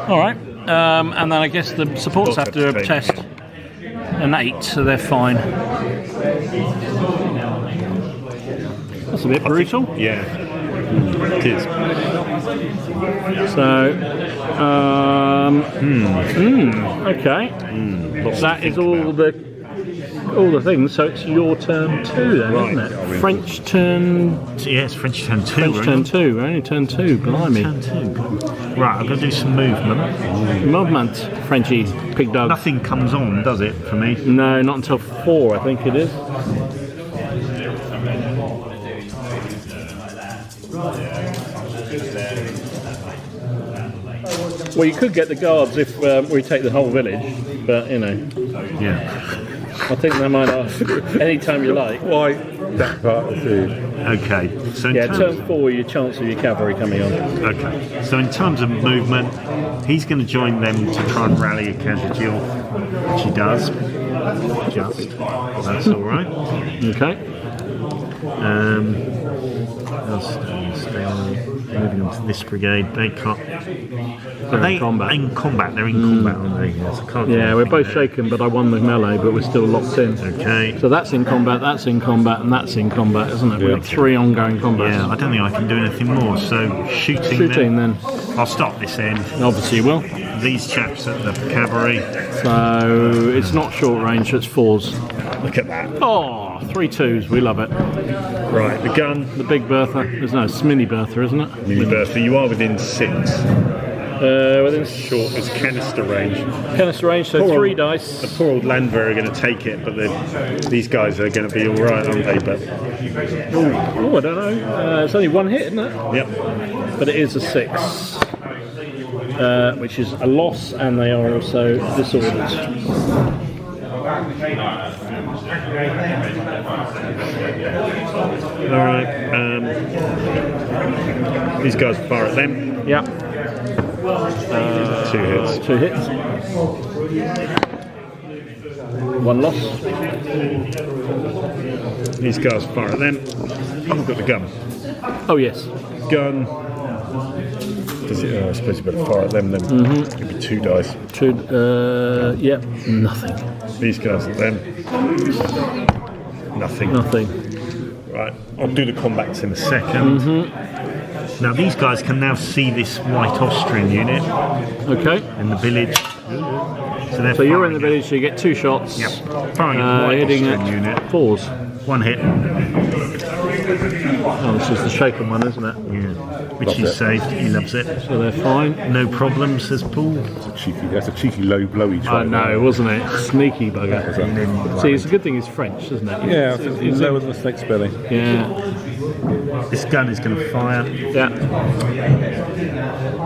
All right. And then I guess the supports have to test an 8, so they're fine. That's a bit brutal. Yeah. It is. So, okay. That is all the things. So it's your turn 2 then, Right. isn't it? French turn. Yes, French turn 2. French turn 2. We're only turn 2. Blimey. Turn 2. Right, I've got to do some movement. Movement, Frenchie, pig dog. Nothing comes on, does it, for me? No, not until 4, I think it is. Well, you could get the guards if we take the whole village, but you know, Yeah. I think they might ask any time you like. Why that part of the Okay. So in Yeah, terms, turn 4, your chance of your cavalry coming on. okay. So in terms of movement, he's going to join them to try and rally a casualty off, which he does. Just. That's all right. Okay. I'll stay on. moving on to this brigade. They can't. They're in combat. In combat, they're in combat, aren't they? Yes, I can't do Yeah, we're anything both there. shaken, but I won the melee, but we're still locked in. Okay. So that's in combat, and that's in combat, isn't it? We've got 3 ongoing combats. Yeah, I don't think I can do anything more. So Shooting then. I'll stop this end. Obviously you will. These chaps at the cavalry. So it's not short range, it's 4s. Look at that. Oh, 3 2s, we love it. Right, the gun, The big Bertha. There's no, it's mini Bertha, isn't it? mini Bertha, you are within 6. Within Short is canister range. canister range, so Poor 3 old- dice. The poor old Landwehr are going to take it, but these guys are going to be all right, aren't they? But Oh, I don't know. It's only 1 hit, isn't it? yep, But it is a 6, which is a loss, and they are also disordered. all right. These guys fire at them. Yeah, 2 hits. 2 hits. 1 loss. These guys fire at them. I've got the gun. Oh yes. Gun. Does it? I suppose you better fire at them then. Give me 2 dice. 2. Yeah. Nothing. These guys at them. Nothing. Nothing. Right. I'll do the combats in a second. Now these guys can now see this white Austrian unit Okay. in the village. So you're in the village, so you get 2 shots. Yep. Firing at the white Hitting Austrian unit. at 4s. 1 hit. Oh, this is the shaken one, isn't it? Yeah. Which he's saved. He loves it. So they're fine. No problem, says Paul. That's a cheeky low blowy try. I know, wasn't it? Sneaky bugger. See, it's a good thing he's French, isn't it? Yeah, He's lower than the snake's belly. Yeah. This gun is going to fire. Yeah.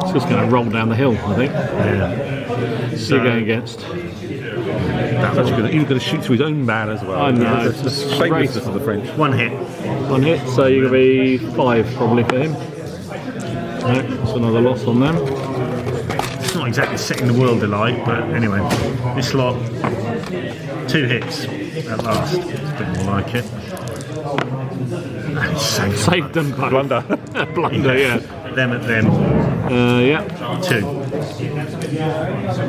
It's just going to roll down the hill, I think. Yeah. So you're going against. That's actually going to shoot through his own man as well. I know, It's it's the shamelessness of the French. 1 hit. 1 hit, so you're going to be 5 probably for him. No, that's another loss on them. It's not exactly setting the world alight, but anyway. This lot, 2 hits at last. It's a bit more like it. Saved them both. Blunder. Blunder, yeah. Them at them. Yeah. 2.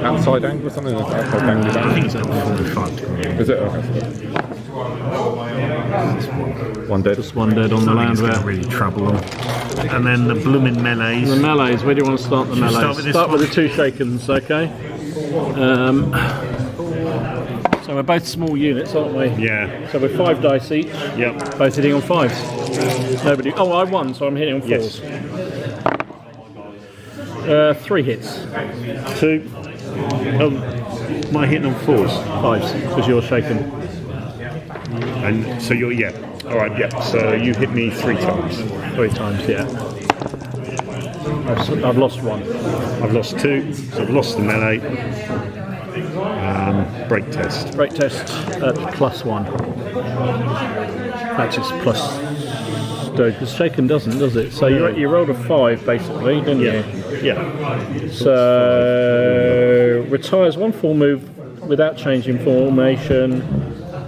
Outside angle or something? Outside angle. I think it's at 45 degrees. Is it? Okay. 1 dead. Just 1 dead on the I think land it's going to there. really trouble them. And then the blooming melees. The melees, where do you want to start the Should we melees? start with this Start with one? the 2 shakens, okay? So we're both small units, aren't we? Yeah. So we're 5 dice each, Yep. both hitting on 5s. Nobody. Oh, I won, so I'm hitting on 4s. Yes. 3 hits. 2. My hitting on 4s. 5s, because you're shaken. And so you're, yeah. All right, yeah. So you hit me 3 times. 3 times, yeah. I've lost 1. I've lost 2. So I've lost the melee. Break test. Break test at +1. Actually, it's plus. Because shaken doesn't, does it? So you rolled a 5 basically, didn't you? Yeah. So retires 1 full move without changing formation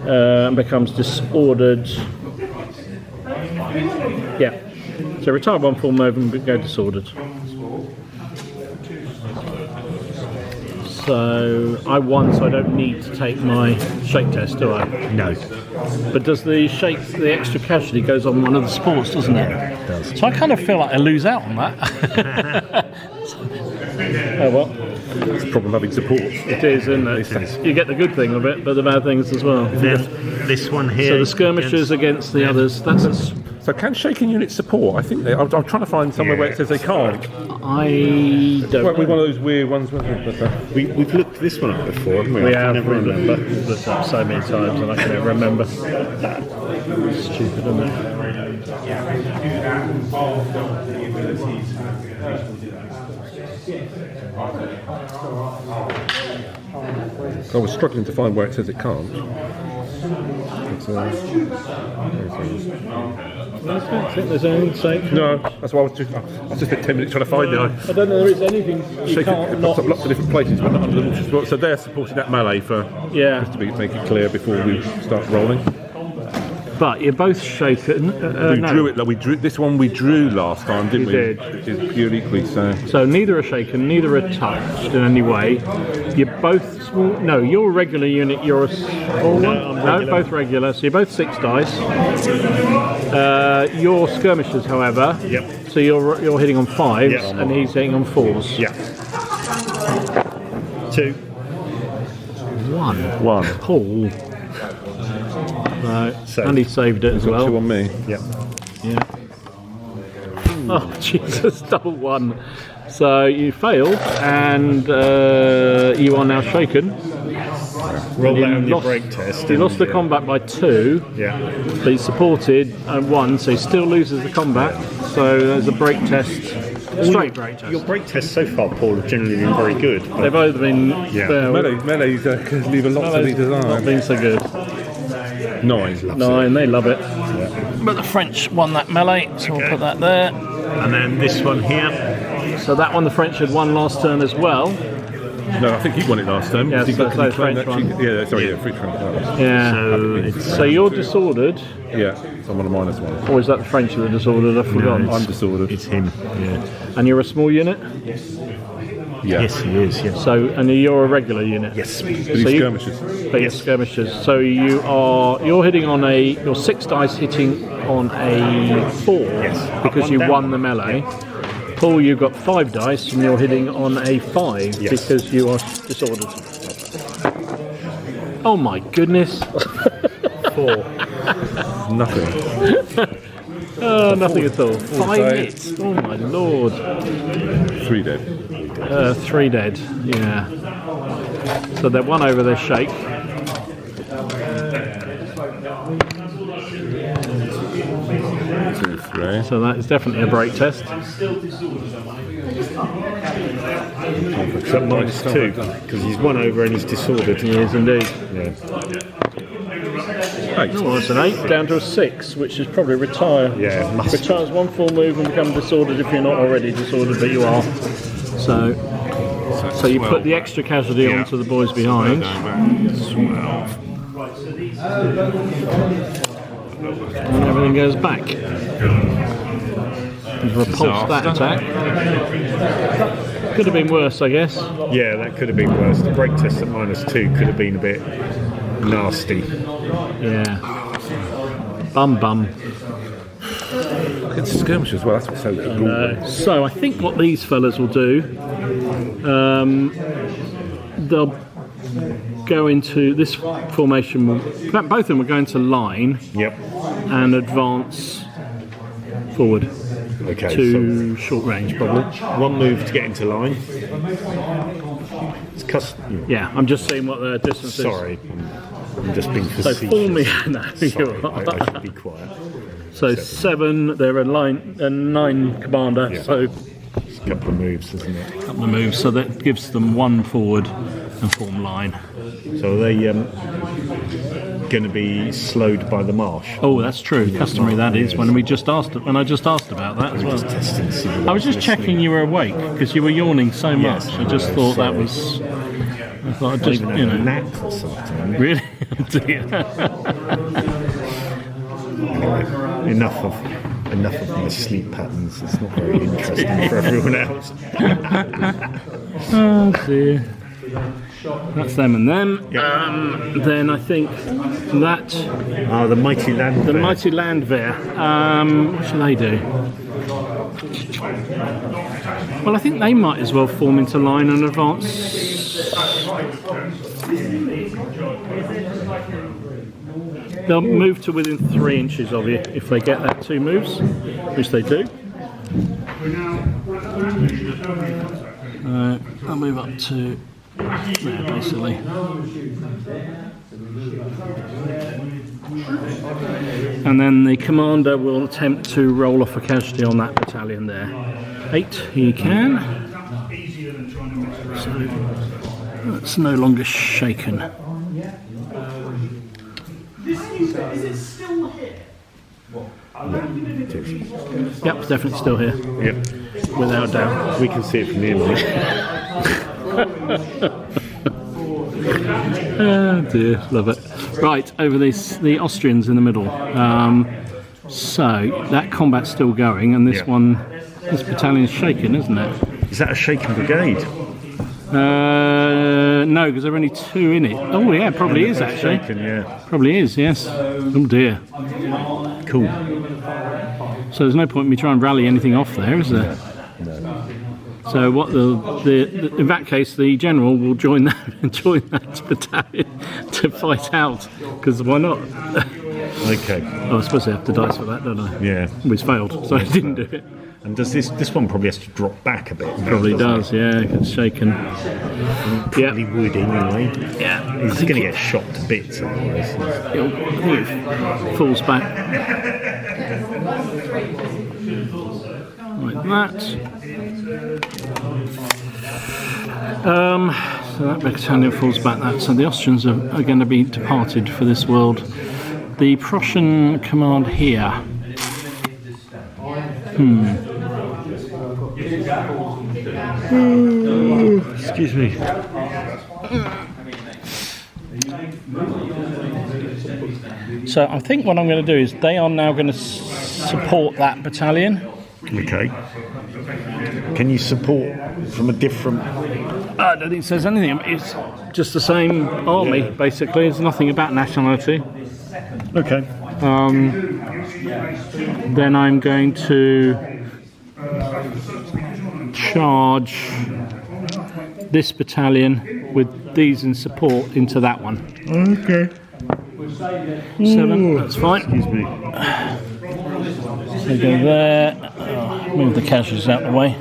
and becomes disordered. Yeah. So retire 1 full move and go disordered. So I won, so I don't need to take my shake test, do I? No. But does the shake, the extra casualty goes on one of the sports, doesn't it? It does. So I kind of feel like I lose out on that. Oh well, It's the problem having support. it is, isn't it? You get the good thing of it, but the bad things as well. Then this one here. So the skirmishers against the others. That's So can shaking units support? I think I'm trying to find somewhere where it says they can't. I don't. Well, know. one of those weird ones. We've looked this one up before, haven't we? We I have can never remember. looked up so many times and I can never remember. Stupid, isn't it? I was struggling to find where it says it can't. I don't think there's anything safe. No, that's why I was just spent 10 minutes trying to find it. I don't know there is anything you Shaking, can't it not. pops up lots of different places, but not under the support. So they're supporting that melee for Yeah. just to make it clear before we start rolling. But you're both shaken. We no. drew it. Like we drew this one. We drew last time, didn't We we? did. It's purely equally. So neither are shaken, neither are touched in any way. You're both small. No, you're a regular unit. You're a small one. I'm regular. No, both regular. So you're both 6 dice. You're skirmishers, however. Yep. So you're hitting on 5s, Yeah. and he's hitting on 4s. Yeah. 2. 1. Paul. Right. So- And he saved it as Got 2 well. on me. Yep. Yeah. Oh Jesus! Double 1. So you failed, and you are now shaken. Roll You that on your lost- break test. You and, lost the combat by 2, Yeah. but he's supported and 1, so he still loses the combat. So there's a break test, straight break test. Your break tests so far, Paul, have generally been very good. But They've either been Melee's leave a lot to be not desired. been so good. 9. 9, they love it. But the French won that melee, so we'll put that there. And then this one here. So that one the French had won last turn as well. No, I think he won it last time. Yeah, He so got- the he claimed French actually- one. Yeah, sorry, French one. Yeah. So So you're disordered, Yeah, so I'm on a -1. or is that the French that are disordered? I've forgotten. I'm disordered. it's him. Yeah. And you're a small unit. Yeah. Yes, he is. Yes. So and you're a regular unit. Yes. But he's So you- skirmishers. But you're skirmishers. So you're hitting on your 6 dice hitting on a 4 because Up, you one down. won the melee. Paul, you've got 5 dice and you're hitting on a 5 Yes. because you are disordered. Oh my goodness! 4. Nothing. Nothing at all. 5 dice. hits. Oh my lord! 3 dead. 3 dead. Yeah. So they're 1 over their shake. 2, 3. So that is definitely a break test. So -2 because he's 1 over and he's disordered. He is indeed. Yeah. 8. Oh, that's an 8 down to a 6, which is probably retire. Yeah, must. Retires 1 full move and become disordered if you're not already disordered, but you are. So you put the extra casualty Yeah. onto the boys behind. And everything goes back. He's repulsed that attack. Could have been worse, I guess. Yeah, that could have been worse. The break test at -2 could have been a bit nasty. Yeah. Bum. It's skirmishers as well. That's what's so good. So I think what these fellas will do, they'll go into this formation. In fact, both of them will go into line Yep. and advance forward Okay. to short range, probably. So 1 move to get into line. It's Yeah, I'm just seeing what the distance is. Sorry, I'm just being So facetious. form me. No, Sorry, you're I right. should be quiet. So 7. They're a 9 commander. Yeah. So It's a couple of moves, isn't it? a couple of moves. So that gives them 1 forward and form line. So are they going to be slowed by the marsh? Oh, that's true. Customary that is. When I just asked about that as well. Just testing to see whether I was just listening. checking you were awake because you were yawning so much. Yes, I just no, thought that sorry. was. I thought I'd I just, even you had a know, nap or something. really. Dear. Anyway, enough of my sleep patterns. It's not very interesting for everyone else. Oh dear. That's them and them. Then I think that Ah, the mighty land. the mighty Landwehr. What shall they do? Well, I think they might as well form into line and advance. They'll move to within 3 inches of you if they get that 2 moves, which they do. I'll move up to there, basically. And then the commander will attempt to roll off a casualty on that battalion there. 8, he can. So that's no longer shaken. Yep, it's definitely still here, Yep. without doubt. We can see it from the image. Oh dear, love it. Right, over the Austrians in the middle. So that combat's still going, and this battalion's shaken, isn't it? Is that a shaken brigade? No, because there are only 2 in it. Oh yeah, probably is actually. Shaken, yeah. Probably is, yes. Oh dear. Cool. So there's no point in me trying to rally anything off there, is there? No. So what in that case, the general will join that battalion to fight out, because why not? Okay. Oh, I suppose I have to dice for that, don't I? Yeah. He's failed, so I didn't do it. And does this one probably has to drop back a bit? Probably does, yeah. It's shaken. Probably would anyway. Yeah. He's going to get shot to bits otherwise. I think it falls back. Like that. So that battalion falls back. So the Austrians are going to be departed for this world. The Prussian command here. Excuse me. So I think what I'm going to do is they are now going to support that battalion. Okay. Can you support from a different... I don't think it says anything. It's just the same army, basically. There's nothing about nationality. Okay. Then I'm going to charge this battalion with these in support into that one. Okay. 7, that's fine. Excuse me. So go there. Move the casualties out of the way.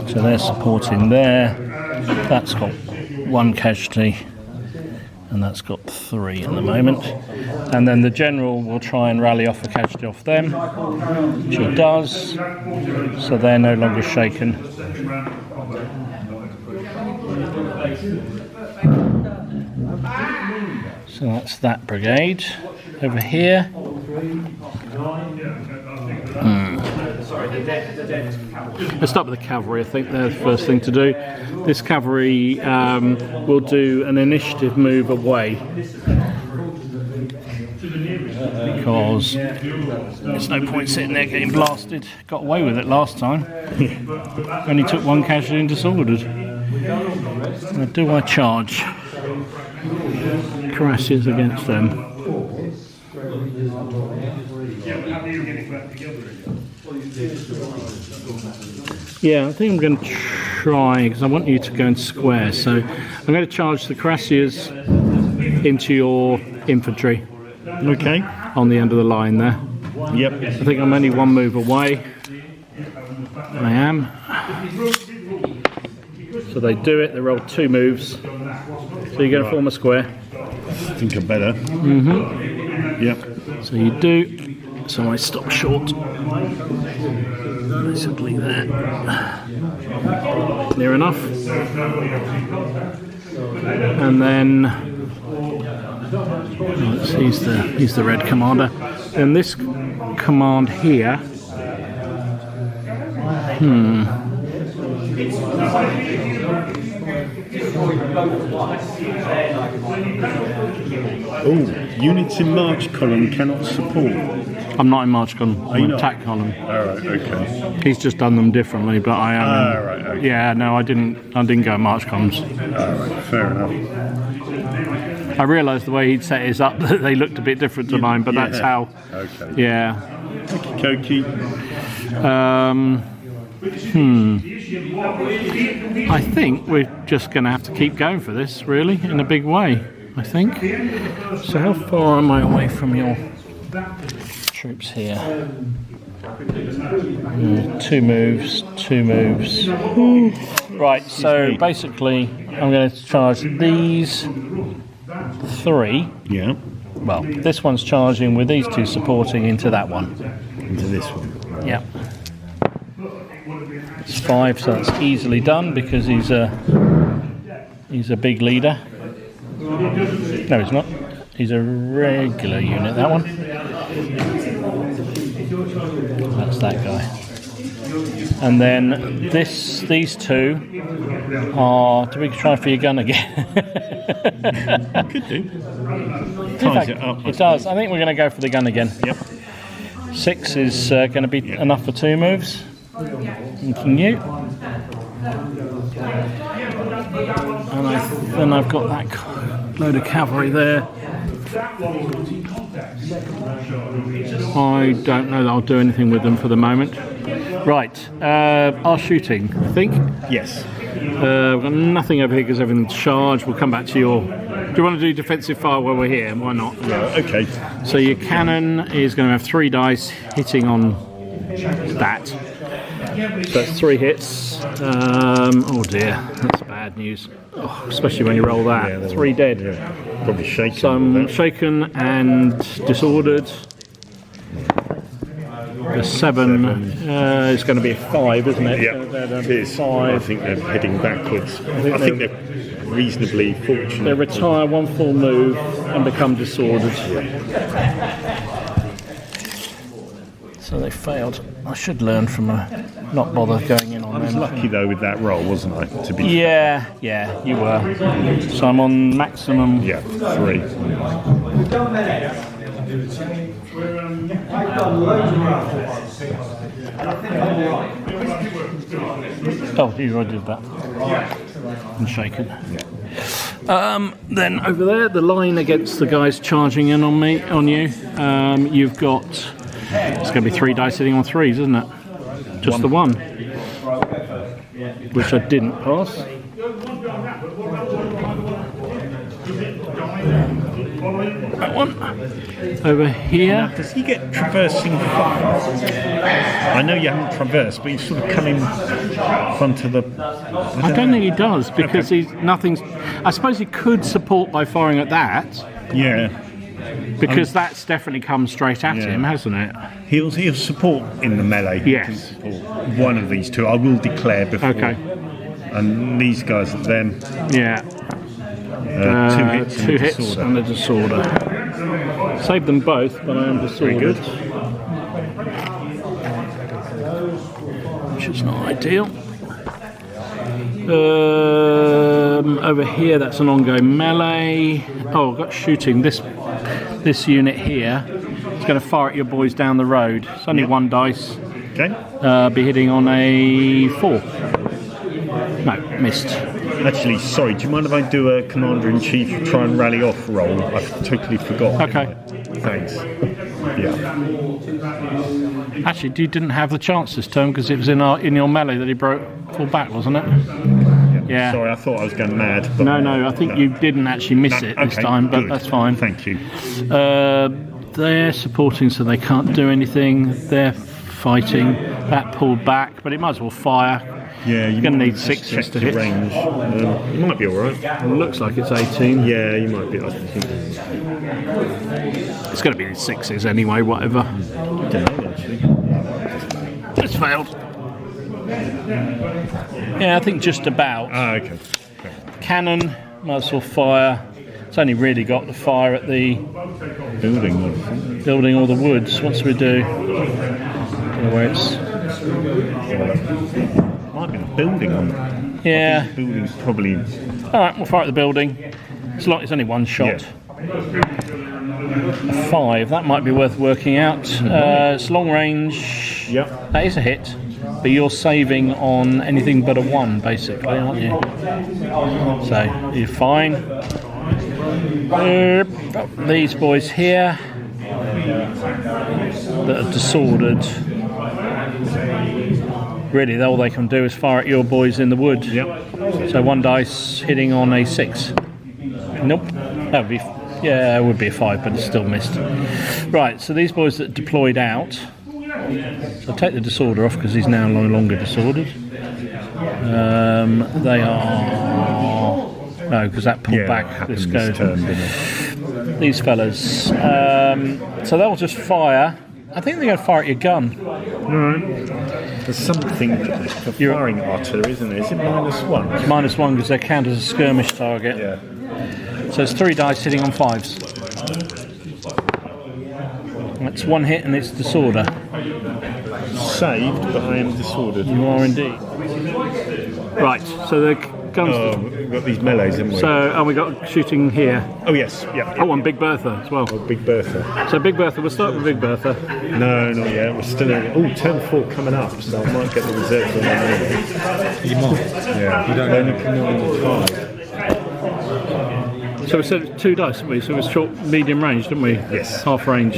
So they're supporting there. That's got 1 casualty, and that's got 3 at the moment. And then the general will try and rally off a casualty off them, which he does. So they're no longer shaken. So that's that brigade over here. Let's start with the cavalry. I think they're the first thing to do. This cavalry will do an initiative move away, because there's no point sitting there getting blasted. Got away with it last time. Only took 1 casualty and disordered. Now, do I charge? Cuirassiers against them. Yeah, I think I'm going to try, because I want you to go in square. So I'm going to charge the cuirassiers into your infantry. Okay. On the end of the line there. Yep. I think I'm only 1 move away. I am. So they do it, they roll 2 moves. So you're going to form a square. I think I'm better. Yep. So you do. So I stop short. Basically there. Near enough. And then he's the red commander. And this command here. Oh, units in march column cannot support. I'm not in march column. I'm in not? attack column. Alright, okay. He's just done them differently, but I am. Right, okay. Yeah, no, I didn't go march columns. Alright, fair enough. I realised the way he'd set his up that they looked a bit different to mine, but that's how. Okay. Yeah. Koki. I think we're just going to have to keep going for this, really, in a big way, I think. So how far am I away from your troops here? 2 moves, 2 moves. Right, so basically I'm going to charge these 3. Yeah. Well, this one's charging with these 2 supporting into that one. Into this one. Yeah. It's 5, so that's easily done because he's a big leader. No, he's not. He's a regular unit, that one. That's that guy. And then these two are. Do we try for your gun again? Could do. In Ties fact, it up. it does. I think we're going to go for the gun again. Yep. 6 is going to be enough for 2 moves. Thanking you. And then I've got that load of cavalry there. I don't know that I'll do anything with them for the moment. Right, our shooting, I think. Yes. We've got nothing over here because everything's charged. We'll come back to your... Do you want to do defensive fire while we're here? Why not? Yeah, okay. So your cannon is going to have 3 dice hitting on that. So that's 3 hits. Oh dear, that's bad news. Oh, especially when you roll that. Yeah, 3 dead. Yeah. Probably shaken. So I'm shaken and disordered. The 7 is going to be a 5, isn't it? Yeah, it is. I think they're heading backwards. I think they're reasonably fortunate. They retire 1 full move and become disordered. So they failed. I should learn from not bother going in on I was them. lucky though with that roll, wasn't I? To be Yeah, you were. So I'm on maximum. yeah, 3. Oh, you already did that. I'm shaken. Then over there, the line against the guys charging in on you. You've got. It's going to be 3 dice hitting on 3s, isn't it? Just the 1, which I didn't pass. That one over here. Does he get traversing fire? I know you haven't traversed, but he's sort of come in front of the. I don't think he does because he's nothing's. I suppose he could support by firing at that. Yeah. Because that's definitely come straight at him, hasn't it? He'll support in the melee. Yes. He can support one of these 2. I will declare before. Okay. And these guys are them. Yeah. 2 hits. 2 hits and a disorder. Saved them both, but I am disordered. Very good. Which is not ideal. Over here, that's an ongoing melee. Oh, I've got shooting. This unit here is going to fire at your boys down the road. It's only 1 dice. Okay. Be hitting on a 4. No, missed. Actually, sorry, do you mind if I do a Commander-in-Chief try and rally off roll? I've totally forgot. Okay. Thanks. Yeah. Actually, you didn't have the chance this turn because it was in your melee that he pulled back, wasn't it? Yeah. Sorry, I thought I was going mad. But No, I think you didn't actually miss it this time, but good. that's fine. Thank you. They're supporting, so they can't do anything. They're fighting. That pulled back, but it might as well fire. Yeah, You're going to need 6s to hit. Range. You might be all right. Looks like it's 18. Yeah, you might be. I think. It's going to be 6s anyway, whatever. It's failed. Yeah, I think just about. Ah, okay. Cannon, might as well fire. It's only really got the fire at the building or the woods. What do we do? Where it's Might be a building on. yeah. The building's probably. All right, we'll fire at the building. It's only 1 shot. A 5. That might be worth working out. It's long range. Yeah. That is a hit, but you're saving on anything but a 1, basically, aren't you? So you're fine. These boys here that are disordered. Really, all they can do is fire at your boys in the wood. Yep. So 1 dice hitting on a 6. Nope. That would be. Yeah, it would be a 5, but it's still missed. Right. So these boys that deployed out. So take the disorder off because he's now no longer disordered. They are. No, because that pulled back. This goes. These fellas. So they'll just fire. I think they're going to fire at your gun. Alright. There's something for firing artillery, isn't there? Is it -1? It's -1 because they're counted as a skirmish target. Yeah. So it's 3 dice hitting on 5s. That's one hit and it's disorder. Saved, but I am disordered. You are indeed. Right, so the guns. Oh, we've got these melees, haven't we? So, we got shooting here. Oh, yes. Yeah. Oh, and Big Bertha as well. Oh, Big Bertha. So Big Bertha, we'll start with Big Bertha. No, not yet. We're still in. Oh, turn 4 coming up, so I might get the reserves on that. You might. Yeah. You don't Only know. come on the 5. So we said 2 dice, didn't we? So it was short, medium range, didn't we? Yes. Half range.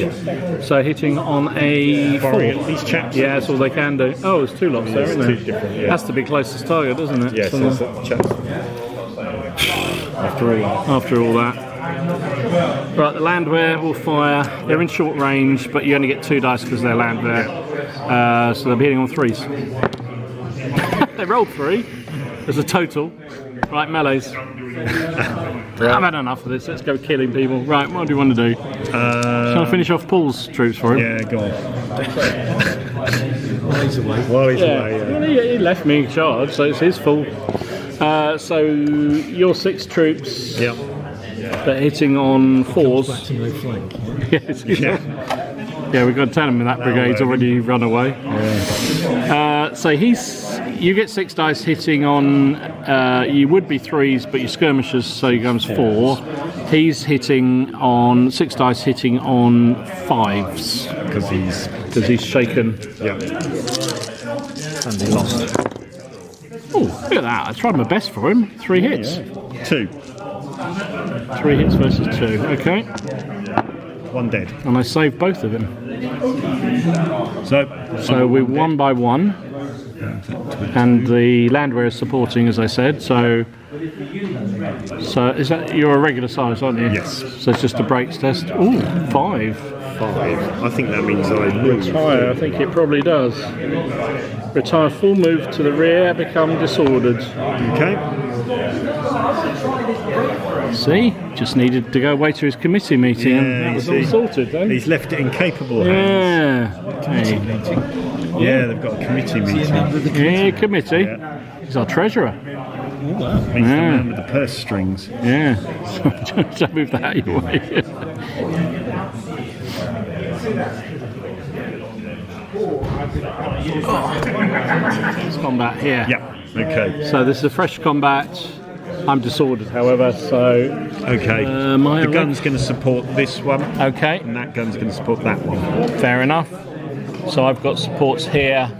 So hitting on a 4. Firing at these chaps. Yeah, that's all they can do. Oh, there's 2 lots there, It's isn't there? 2 different, yeah. Has to be closest target, doesn't it? Yes, So that's the chaps. After all that. after all that. Right, the landwehr will fire. They're in short range, but you only get 2 dice because they're landwehr. So they'll be hitting on 3s. They rolled 3 as a total. Right, melees. I've had enough of this. Let's go killing people. Right, what do you want to do? Shall I finish off Paul's troops for him? Yeah, go on. While he's away. While he's Yeah. away, Well, he left me in charge, so it's his fault. So your 6 troops, Yep. but hitting on Back 4s. to no flank. Yes, Yeah. yeah, we've got to tell him that brigade's already run away. So you get 6 dice hitting on. You would be 3s, but your skirmishers, so he comes 4. He's hitting on 6 dice, hitting on 5s Because because he's shaken Yeah. and he lost. Oh, look at that! I tried my best for him. 3 hits. 2. 3 hits versus 2. Okay, 1 dead. and I saved both of them. So So we're 1 by 1. And the landwehr is supporting, as I said. So is that you're a regular size, aren't you? Yes. So it's just a breaks test. Ooh, 5. 5. I think that means I move. Retire. I think it probably does. Retire. Full move to the rear. Become disordered. Okay. See, just needed to go away to his committee meeting, and that was all see. sorted, though. He's left it in capable hands. Yeah. Hey. Yeah, they've got a committee meeting. Yeah, committee. Yeah. He's our treasurer. He's the man with the purse strings. Yeah. So move that out of your way. It's combat here. Yeah. Okay. So this is a fresh combat. I'm disordered, however, so... Okay. my The gun's going to support this one, Okay, and that gun's going to support that one. fair enough. So I've got supports here.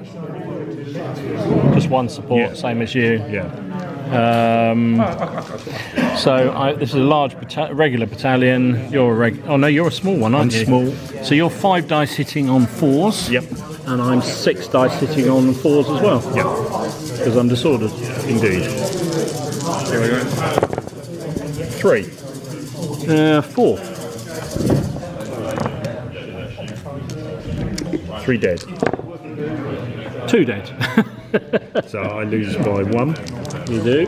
Just one support, Yeah. same as you. Yeah. So this is a large regular battalion. You're you're a small one, aren't I'm you? small. So you're 5 dice hitting on 4s. Yep. And I'm 6 dice hitting on 4s as well. Yep. Because I'm disordered. Indeed. 3. 4. 3 dead. 2 dead. So I lose by 1. You do.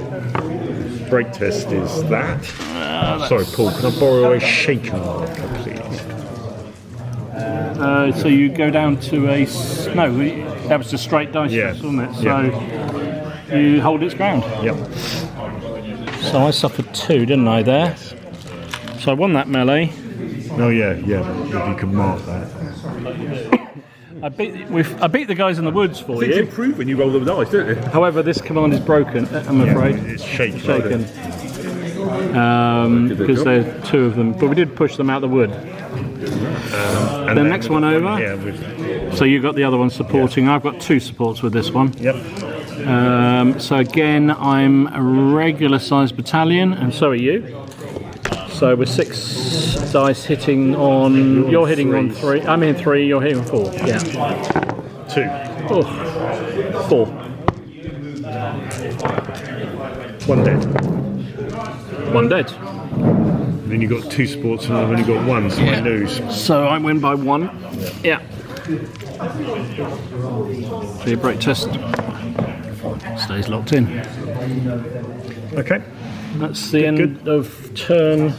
Break test is that. Sorry, Paul, can I borrow a shaker marker, please? So you go down to a... No, that was just straight dice, Yeah. wasn't it? So you hold its ground. Yep. So I suffered 2, didn't I, there? So I won that melee. Oh, yeah. If you can mark that. I beat the guys in the woods for Things you. improve when you roll the dice, don't they? However, this command is broken, I'm afraid. It's shaky. Shaken. Because there are 2 of them. But we did push them out the wood. And The then next we've one got over. Here with, So you got the other one supporting. I've got 2 supports with this one. yep. So again, I'm a regular sized battalion, and so are you. So we're 6 dice hitting on. You're hitting on 3. I'm in 3. You're hitting 4. Yeah. 2. Oh, 4. 1 dead. 1 dead. Then you've got 2 sports and I've only got 1, so I lose. So I win by 1. Yeah. So your break test stays locked in. Okay. That's the end of turn.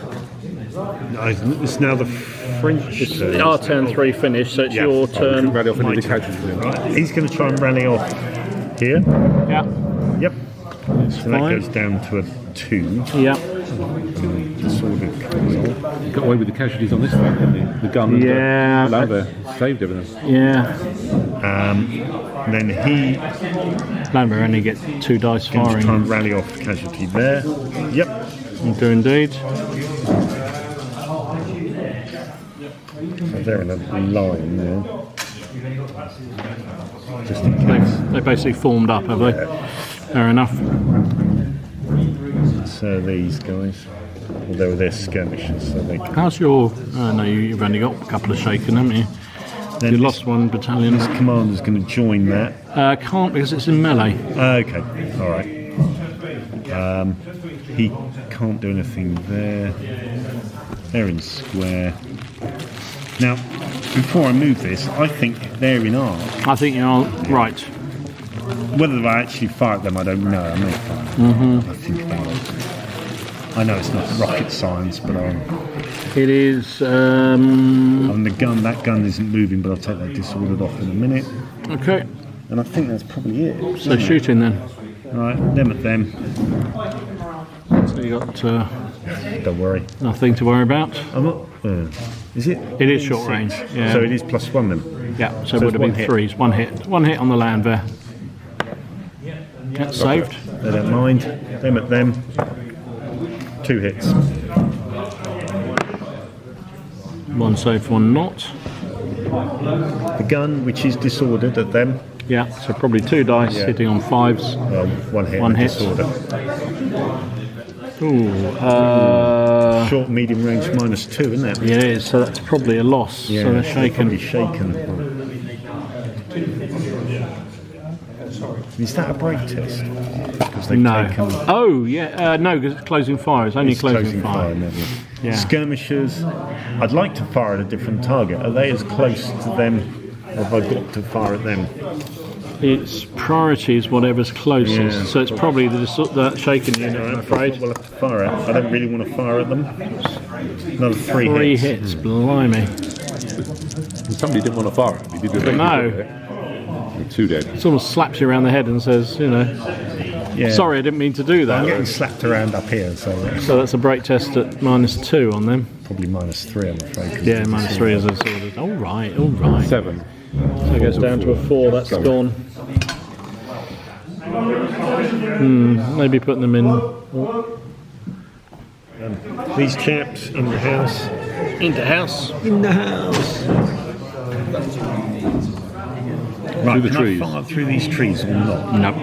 It's now the French turn. Our turn 3 finished, so it's Yeah. your turn. Rally off any of the My couches. Right. He's going to try and rally off here. Yeah. Yep. So that fine. goes down to a 2. Yeah. Disordered. Got away with the casualties on this one, didn't he? The gun and Yeah. the ladder saved everything. Yeah. Then he Lambert only get 2 dice can try firing. and rally off casualty there. Yep. Do indeed. So they're in a line now. Just in case. They basically formed up, have they? Fair enough. So these guys, well, they were their skirmishers, so they can. How's your... no, you've only got a couple of shaken, haven't you? Then You this lost one battalion. commander's going to join that. Can't because it's in melee. Okay, all right. He can't do anything there. They're in square. Now, before I move this, I think they're in arc. I think you're right. Whether I actually fire at them, I don't know. I may fire. I think about it. I know it's not rocket science, but It is... on the gun, that gun isn't moving, but I'll take that disordered off in a minute. okay. And I think that's probably it. So shooting then. Right, them at them. So you got Don't worry. nothing to worry about. I'm not. Is it? It is short range. Yeah. So it is +1 then. Yeah. So it So would have it's been one hit. 3s. 1 hit. 1 hit on the land there. That's saved. They don't mind. Them at them. 2 hits. 1 saved, 1 not. The gun, which is disordered at them. Yeah. So probably 2 dice hitting on 5s. 1 hit. One and hit. Disorder. Ooh. Short, medium range -2, isn't it? Yeah, it is. So that's probably a loss. So they're shaken. Probably shaken. Is that a break test? Because they've No. taken. Oh, yeah. No, because it's closing fire. It's only It's closing fire. never. Yeah. Skirmishers. I'd like to fire at a different target. Are they as close to them, or have I got to fire at them? Its priority is whatever's closest. Yeah. So it's probably that shaken unit, I'm afraid. We'll have to fire at. I don't really want to fire at them. Another 3 3 hits. hits, blimey. Somebody didn't want to fire it. He did the No. 2 dead. Someone slaps you around the head and says, Yeah. sorry, I didn't mean to do I'm getting that. slapped around up here, so So that's a break test at -2 on them. probably -3, I'm afraid. 'cause Yeah, it's -3 is a sort of. All right, all right. 7. So it goes down to a 4. That's gone. Maybe putting them in. These chaps in the house. Into house. In the house. Right, the can trees. I fire through these trees or not? No.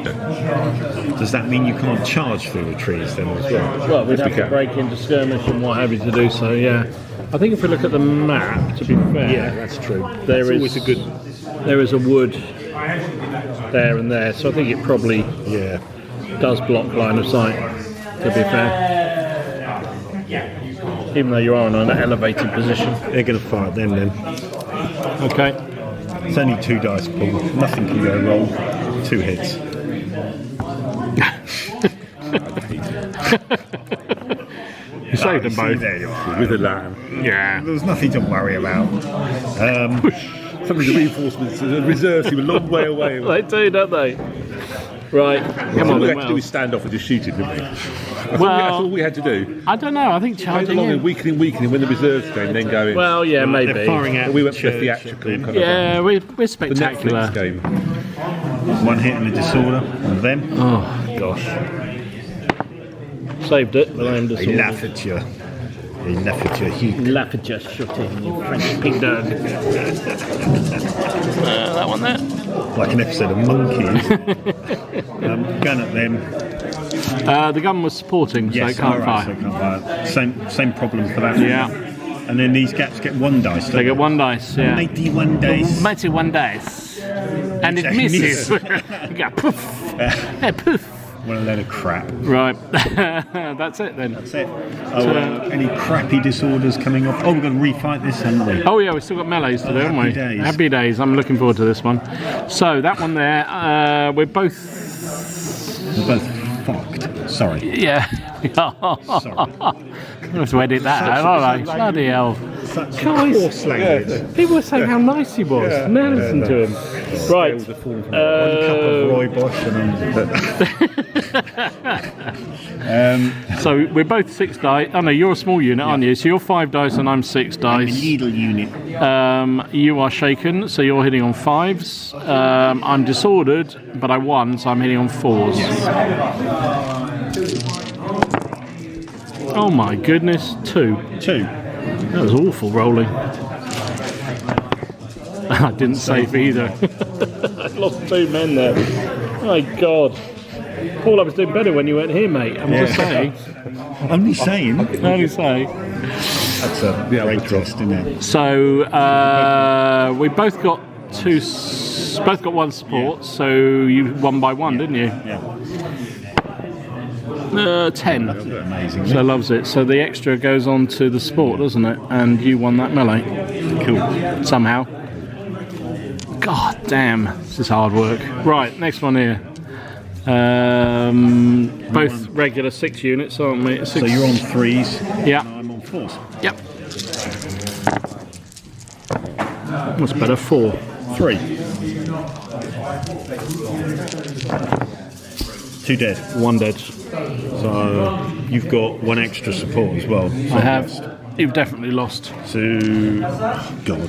Does that mean you can't charge through the trees then as well? Well, we'd have to can. break into skirmish and what have you to do so, yeah. I think if we look at the map, to be fair, Yeah, that's true. there That's is always a good. there is a wood there and there, so I think it probably Yeah. does block line of sight, to be fair. Even though you are in an elevated position. They're going to fire at them then. Okay. It's only 2 dice pulled. Nothing can go wrong. 2 hits. You saved them See, both. there you are. With a lamb. Yeah. There was nothing to worry about. Some of the reinforcements, the reserves seem a long way away. They do, don't they? Right. Come All on we then, had to do well. is stand off and just shoot him, didn't we? That's Well, all we had to do. I don't know, I think Went charging along in. and weakening when the reserves came, then going. Well, yeah, maybe. They're firing out we went for the the church theatrical at them. kind of Yeah, we're the spectacular. Netflix game. 1 hit and a disorder on them. Oh, gosh. Saved it, but I'm They laugh at you. They laugh at you. Laugh at your shooting, you French pig dog. That one there. Like an episode of Monkeys. Gun at them. The gun was supporting, so it Yes, can't alright, fire. so can't fire. Same problem for that. Yeah. And then these gaps get 1 dice. They get 1 dice, yeah. 91 dice. Mighty 1 dice. And it It misses. misses. You go poof. Hey, poof. What a load of crap. Right. That's it then. That's it. Any crappy disorders coming off? Oh, we're going to refight this, haven't we? Oh yeah, we've still got melees to do, haven't we? happy days. Happy days. I'm looking forward to this one. So that one there, we're both. We're both fucked. Sorry. Yeah. Sorry. I have to edit that out, aren't I? Bloody hell. such Guys, coarse language. People were saying how nice he was. Now listen to him. Right. One cup of Roy Bosch and So we're both 6 dice. Oh no, you're a small unit, aren't you? So you're 5 dice and I'm 6 A dice. needle unit. You are shaken, so you're hitting on 5s. I'm disordered, but I won, so I'm hitting on 4s. Oh my goodness, 2. 2. That was awful rolling. I didn't save either. I lost 2 men there. My God. Paul, I was doing better when you weren't here, mate. I'm just saying. Only saying. Only saying. That's a great test, isn't it? So we both got both got 1 support. So you won by 1, didn't you? Yeah. 10. Amazing. So loves it. So the extra goes on to the sport, doesn't it? And you won that melee. Cool. Somehow. God damn, this is hard work. Right, next one here. Both regular 6 units, aren't we? 6. So you're on 3s. Yeah. And I'm on 4s. Yep. What's better? 4. 3. 2 dead. 1 dead. So you've got 1 extra support as well. I have. You've definitely lost. So, God.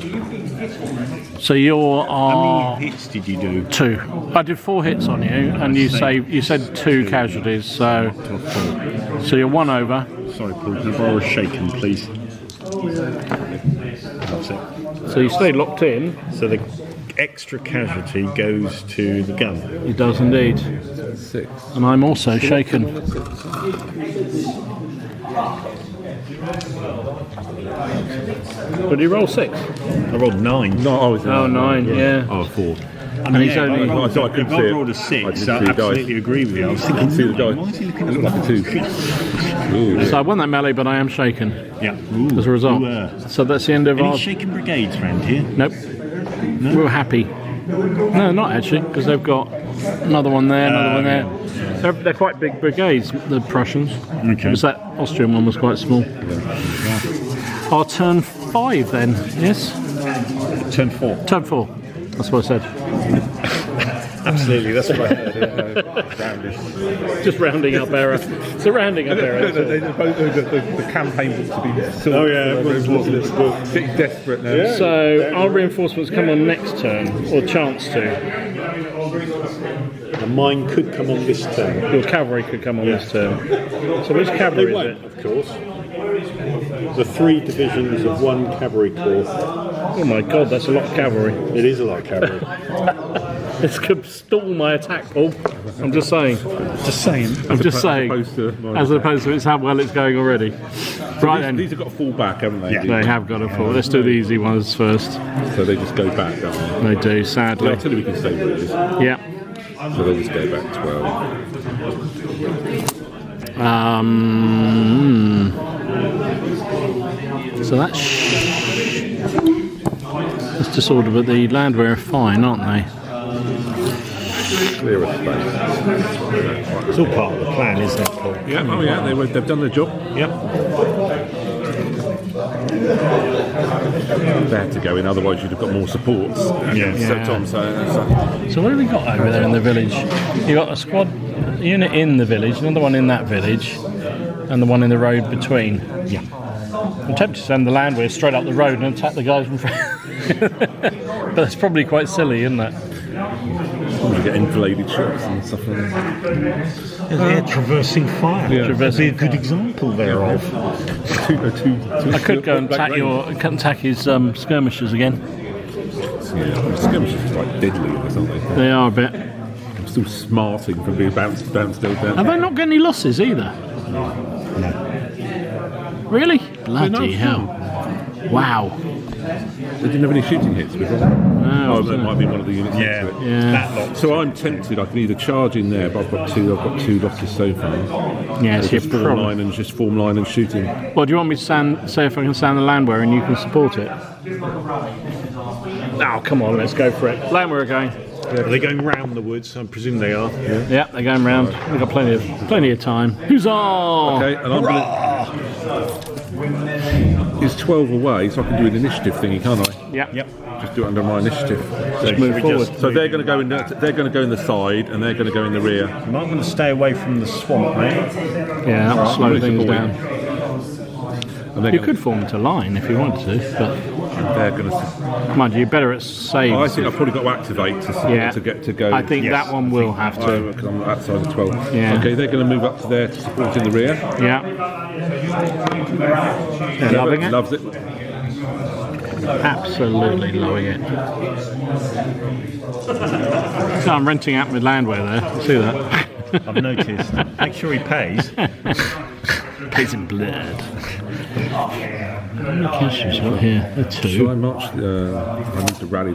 So you How are many hits did you do? 2. I did 4 hits on you, and you said 2 casualties. So you're 1 over. Sorry, Paul. Can I borrow a shaken, please? That's it. So you stay locked in. So the extra casualty goes to the gun. It does indeed. 6. And I'm also shaken. Did you roll 6? I rolled 9. No, I was. Oh, 9, yeah. Oh, 4. And he's only. I couldn't If see I it. rolled a I 6, didn't I see the dice. absolutely agree with you. I was thinking, See the why dice. is he looking It looked like a 2. Ooh. So I won that melee, but I am shaken Yeah. as a result. So that's the end of Any our. shaken brigades around here? Nope. We were happy. No, not actually, because they've got another one there, another one there. They're quite big brigades, the Prussians. Okay. Because that Austrian one was quite small. Our turn 5 then, yes? Turn 4. Turn 4. That's what I said. Absolutely, that's what I heard. Just rounding up error. It's a rounding up error. The campaign was to be sorted. Oh, yeah, everyone's getting desperate now. So our reinforcements come on next turn, or chance to. And mine could come on this turn. Your cavalry could come on this turn. So which They cavalry is won't, it? of course. The 3 divisions of 1 cavalry corps. Oh my God, that's a lot of cavalry. It is a lot of cavalry. This could stall my attack, Paul. I'm just saying. Just saying. I'm just saying. As opposed to it's how well it's going already. Right then. These have got to fall back, haven't they? Yeah. They have got to fall. Let's do the easy ones first. So they just go back, don't they? They do, Well, sadly. I tell you we can stay where it is. Yeah. So they just go back 12. So that's disorder, but the landwehr are fine, aren't they? Clear of space. It's all part of the plan, isn't it, Paul? Yeah, oh yeah, they've done their job. Yep. They had to go in, otherwise you'd have got more supports. Yeah. So Tom saying, So what have we got over there in the village? You got a squad unit in the village, another one in that village, and the one in the road between. Yeah. I'm tempted to send the landwehr straight up the road and attack the guys in front. But that's probably quite silly, isn't it? you get enfiladed shots and stuff like that. Yeah, traversing fire. Yeah. That'd be a good example thereof. I could go and attack his skirmishers again. Yeah, skirmishes are quite deadly, aren't they? They are a bit. I'm still smarting from being bounced down. Have they not got any losses either? No. Really? Bloody hell. Wow. They didn't have any shooting hits before. Oh, That might be one of the units next to it. Yeah. That lot. So I'm tempted. I can either charge in there, but I've got two losses so far. Yes, Or just you're form probably. line and just form line and shooting. Well, do you want me to say if I can stand the landwehr and you can support it? Oh, come on, let's go for it. Landwehr again. Are they going round the woods? I presume they are. Yeah, they're going round. We've got plenty of time. Huzzah! Okay, and I'm gonna. is 12 away, so I can do an initiative thingy, can't I? Yeah. Yep. Just do it under my initiative. Just move forward. So they're going to go in. They're going to go in the side, and they're going to go in the rear. You might want to stay away from the swamp, mate. Yeah, that will slow Really things supporting. down. And they're You gonna, could form into line if you wanted to, but They're going to. mind you, you're better at saves. I think I've probably got to activate to get to go. I think Yes, that one will have to. Oh, because I'm outside the 12. Yeah. Okay, they're going to move up to there to support in the rear. Yeah. Loving it? Loves it. Absolutely loving it. So I'm renting out my landwear there. See that? I've noticed. Make sure he pays. Pays in blood. How many casualties got here? They're Shall I two. march? I need to rally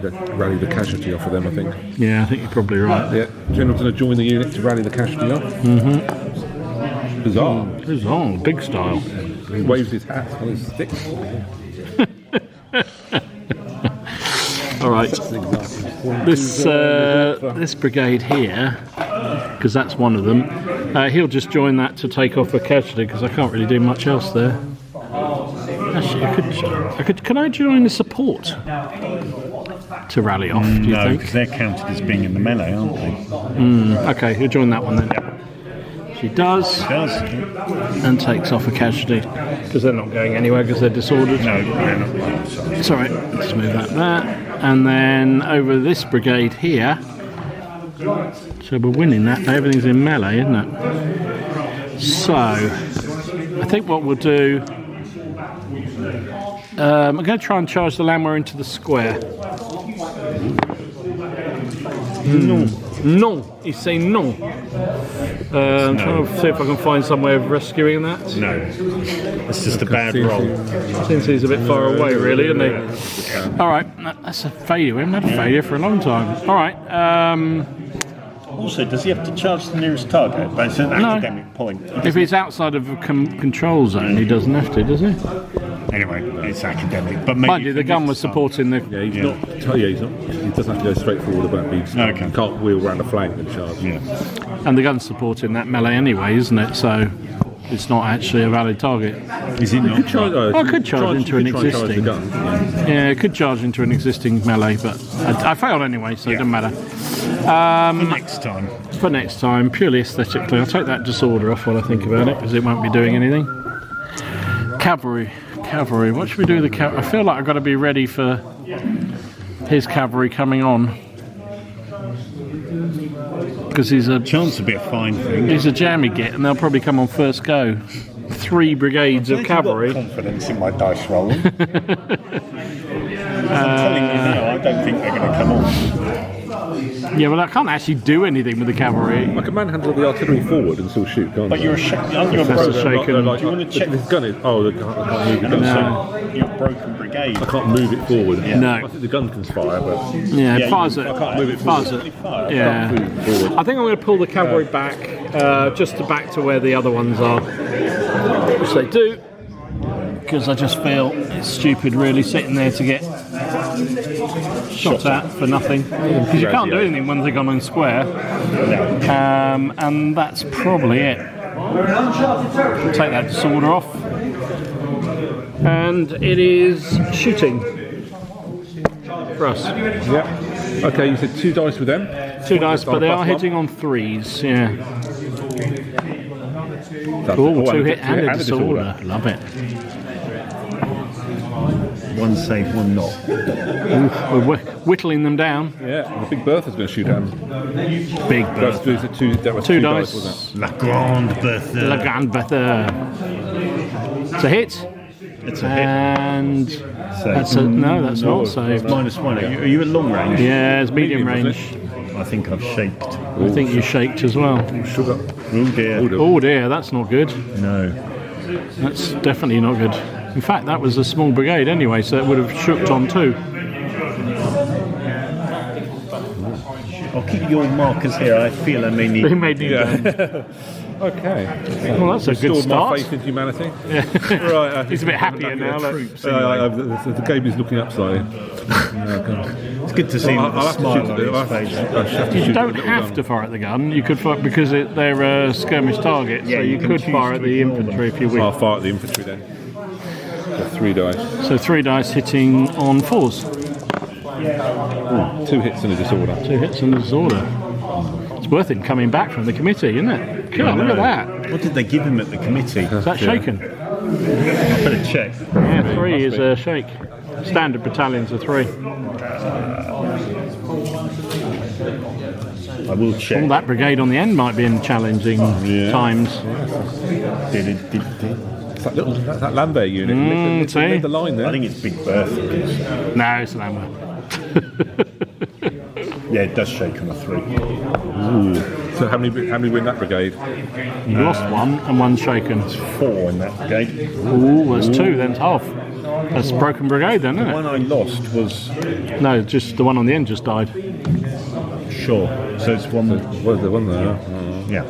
the casualty off of them. I think. Yeah, I think you're probably right. Yeah, General's going to join the unit to rally the casualty off. Mm-hmm. Bizarre. Who's on? Big style. He waves his hat on his stick. All right. This brigade here, because that's one of them. He'll just join that to take off a casualty because I can't really do much else there. Actually, I could. Can I join the support to rally off? Do you No, think? because they're counted as being in the melee, aren't they? Okay, he'll join that one then. She does, Does? and takes off a casualty because they're not going anywhere because they're disordered. No, they're not. It's all right. Let's move that there, and then over this brigade here. So we're winning that. Everything's in melee, isn't it? So I think what we'll do. I'm going to try and charge the landwehr into the square. No, he's saying no. I'm trying to see if I can find some way of rescuing that. No. It's just a bad roll. Since he's a bit far away, really, isn't he? All right, that's a failure. We haven't had a failure for a long time. All right. Also, does he have to charge the nearest target? But it's an academic point. If he's outside of a control zone, he doesn't have to, does he? Anyway, it's academic. But maybe Mind you, the gun was supporting the. Yeah, he's not. He doesn't have to go straight forward about me. Okay. He can't wheel around the flank and charge. Yeah. And the gun's supporting that melee anyway, isn't it? So it's not actually a valid target. Is it not? I could charge into an existing. Yeah, it could charge into an existing melee, but I failed anyway, so it doesn't matter. For next time. For next time, purely aesthetically, I'll take that disorder off while I think about it, because it won't be doing anything. Cavalry. What should we do with the cavalry? I feel like I've got to be ready for his cavalry coming on. Because he's a Chance would be a fine thing. He's a jammy git, and they'll probably come on first go. 3 brigades of cavalry. Confidence in my dice roll. I'm telling you now, I don't think they're going to come on. Yeah, well, I can't actually do anything with the cavalry. I can manhandle the artillery forward and still shoot, can't I? But you're on your That's a broken. shaken. Do you want to check This gun is. Oh, I can't move it. your broken brigade? I can't move it forward. No. I think the gun can fire, but Yeah, Yeah, fires you it. can't move it Fires forward. it. Yeah. move it forward. I think I'm going to pull the cavalry back, just to back to where the other ones are, which they do, because I just feel it's stupid really sitting there to get shot at for nothing, because you can't do anything when they're gone in square, and that's probably it. Take that disorder off, and it is shooting for us. Yeah. Okay, you said 2 dice with them. 2 dice, but they are +1. hitting on 3s, yeah. That's Oh, it. 2 hit and a and disorder. Love it. One save, one not. We're whittling them down. Yeah, and the big Bertha's going to shoot at him. Big That's Bertha. that was 2 dice, dice. wasn't La Grande Bertha. La Grande Bertha. It's a hit. It's a hit. And that's a, no, that's not saved. -1. Are you at long range? Yeah, it's medium Medium, range. I think I've shaked. I think you shaked as well. it? Sugar. Oh dear. Oh dear, that's not good. No. That's definitely not good. In fact, that was a small brigade anyway, so it would have shooked on 2. I'll keep your markers here. I feel I may need. He made me Okay. Well, that's a good Restored my start. faith in humanity. Right. He's a bit happier now. Look. The game is looking up slightly. It's good to see him with I'll a have to smile shoot on it. I'll his have face. to shoot You the don't little have gun. to fire at the gun. You could fire because they're a skirmish target, Yeah, so you you can could choose fire to at the ignore infantry if you wish. I'll fire at the infantry then. 3 dice. So 3 dice hitting on 4s. 2 hits and a disorder. 2 hits and a disorder. It's worth him coming back from the committee, isn't it? God, look at that. What did they give him at the committee? Is that shaken? I better check. Yeah, 3 is a shake. Standard battalions are 3. I will check. All that brigade on the end might be in challenging times. It's that Lambert unit. See? The line there. I think it's Big Bertha. No, it's Lambert. Yeah, it does shake on a 3. So how many win that brigade? You lost 1 and 1 shaken. 4 in that brigade. Ooh, that's 2, then it's half. That's a broken brigade then, isn't The it? one I lost was No, just the one on the end just died. sure. So it's one. Was the one there? Yeah.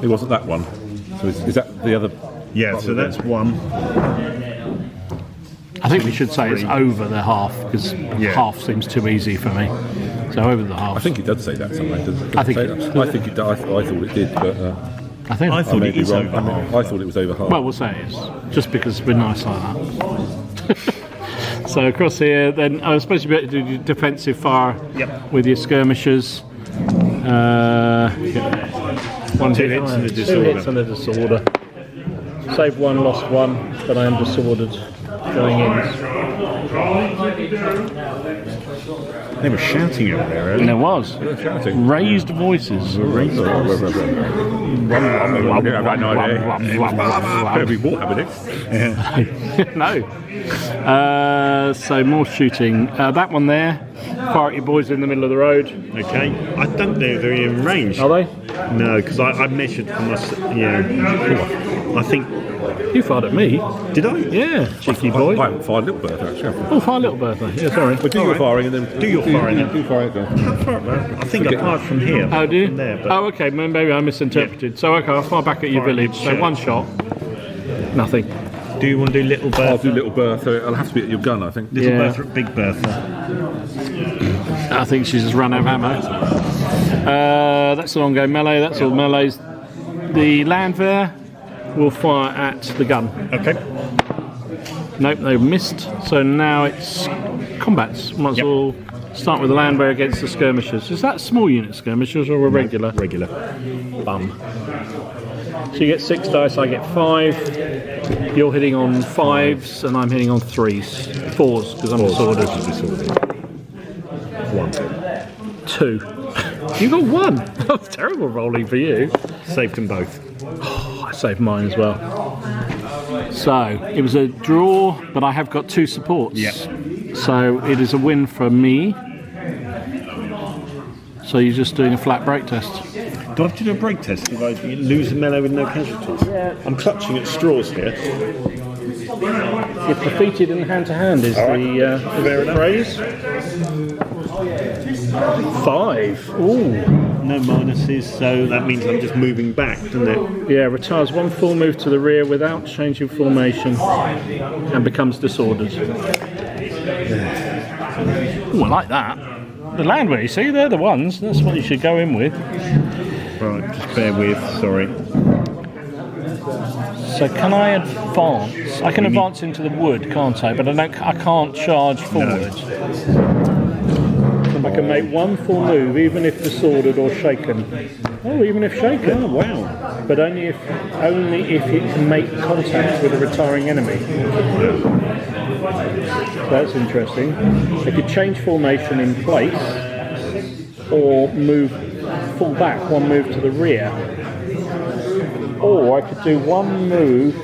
It wasn't that one. So is that the other? Yeah. So that's 1. I think we should say it's over the half, because half seems too easy for me. So over the half. I think it does say that somewhere. Doesn't it? I think Say it- that? I think it. I thought it did, but I think. I I thought may it be is wrong. over half. I thought it was over half. Well, we'll say it is, just because we're nice like that. So across here, then I was supposed to be able to do defensive fire with your skirmishers. 1 2 hits and a 2 disorder. hits and a disorder. Saved 1, lost 1, but I am disordered going in. They were shouting over there. And there was Shouting. raised voices. I've got no idea. Every war happening. No. So more shooting. That one there. Fire at your boys in the middle of the road. Okay. I don't know they're in range. Are they? No, because I measured for myself. Yeah. I think. You fired at me. Did I? Yeah, cheeky boy. I haven't fired Little Bertha actually. Oh, fire Little Bertha. Yeah, sorry. But do your firing and then Do your firing then. Do fire it. Go. I think I fired from here. Oh, do you? From there, but Oh, okay. Maybe I misinterpreted. So, okay, I'll fire back at your Fire village. at So, your 1 shot. Nothing. do you want to do Little Bertha? I'll do Little Bertha. It'll have to be at your gun, I think. Little Yeah. Bertha at Big Bertha. I think she's just run out of ammo. That's the long game melee. That's all melees. The Landwehr will fire at the gun. Okay. Nope, they've missed. So now it's combats. Might as well start with the Landwehr against the skirmishers. Is that small unit skirmishers or a regular? Regular. Bum. So you get 6 dice, I get 5. You're hitting on 5s and I'm hitting on 3s. 4s because I'm disordered. 1. 2. You got 1. That was terrible rolling for you. Saved them both. I saved mine as well. So it was a draw, but I have got 2 supports. Yep. So it is a win for me. So you're just doing a flat break test. Do I have to do a break test if I lose a melee with no casualties? Yeah. I'm clutching at straws here. If defeated in hand to hand is the phrase. 5. Ooh. No minuses, so that means I'm just moving back, doesn't it? Yeah, retires 1 full move to the rear without changing formation and becomes disordered. Ooh, I like that. The Landwehr, you see, they're the ones. That's what you should go in with. Right, just bear with, sorry. So can I advance? I can advance into the wood, can't I? But I can't charge forward. I can make 1 full move, even if disordered or shaken. Oh, even if shaken. Oh, wow. But only if it can make contact with a retiring enemy. That's interesting. I could change formation in place, or fall back 1 move to the rear. Or I could do 1 move.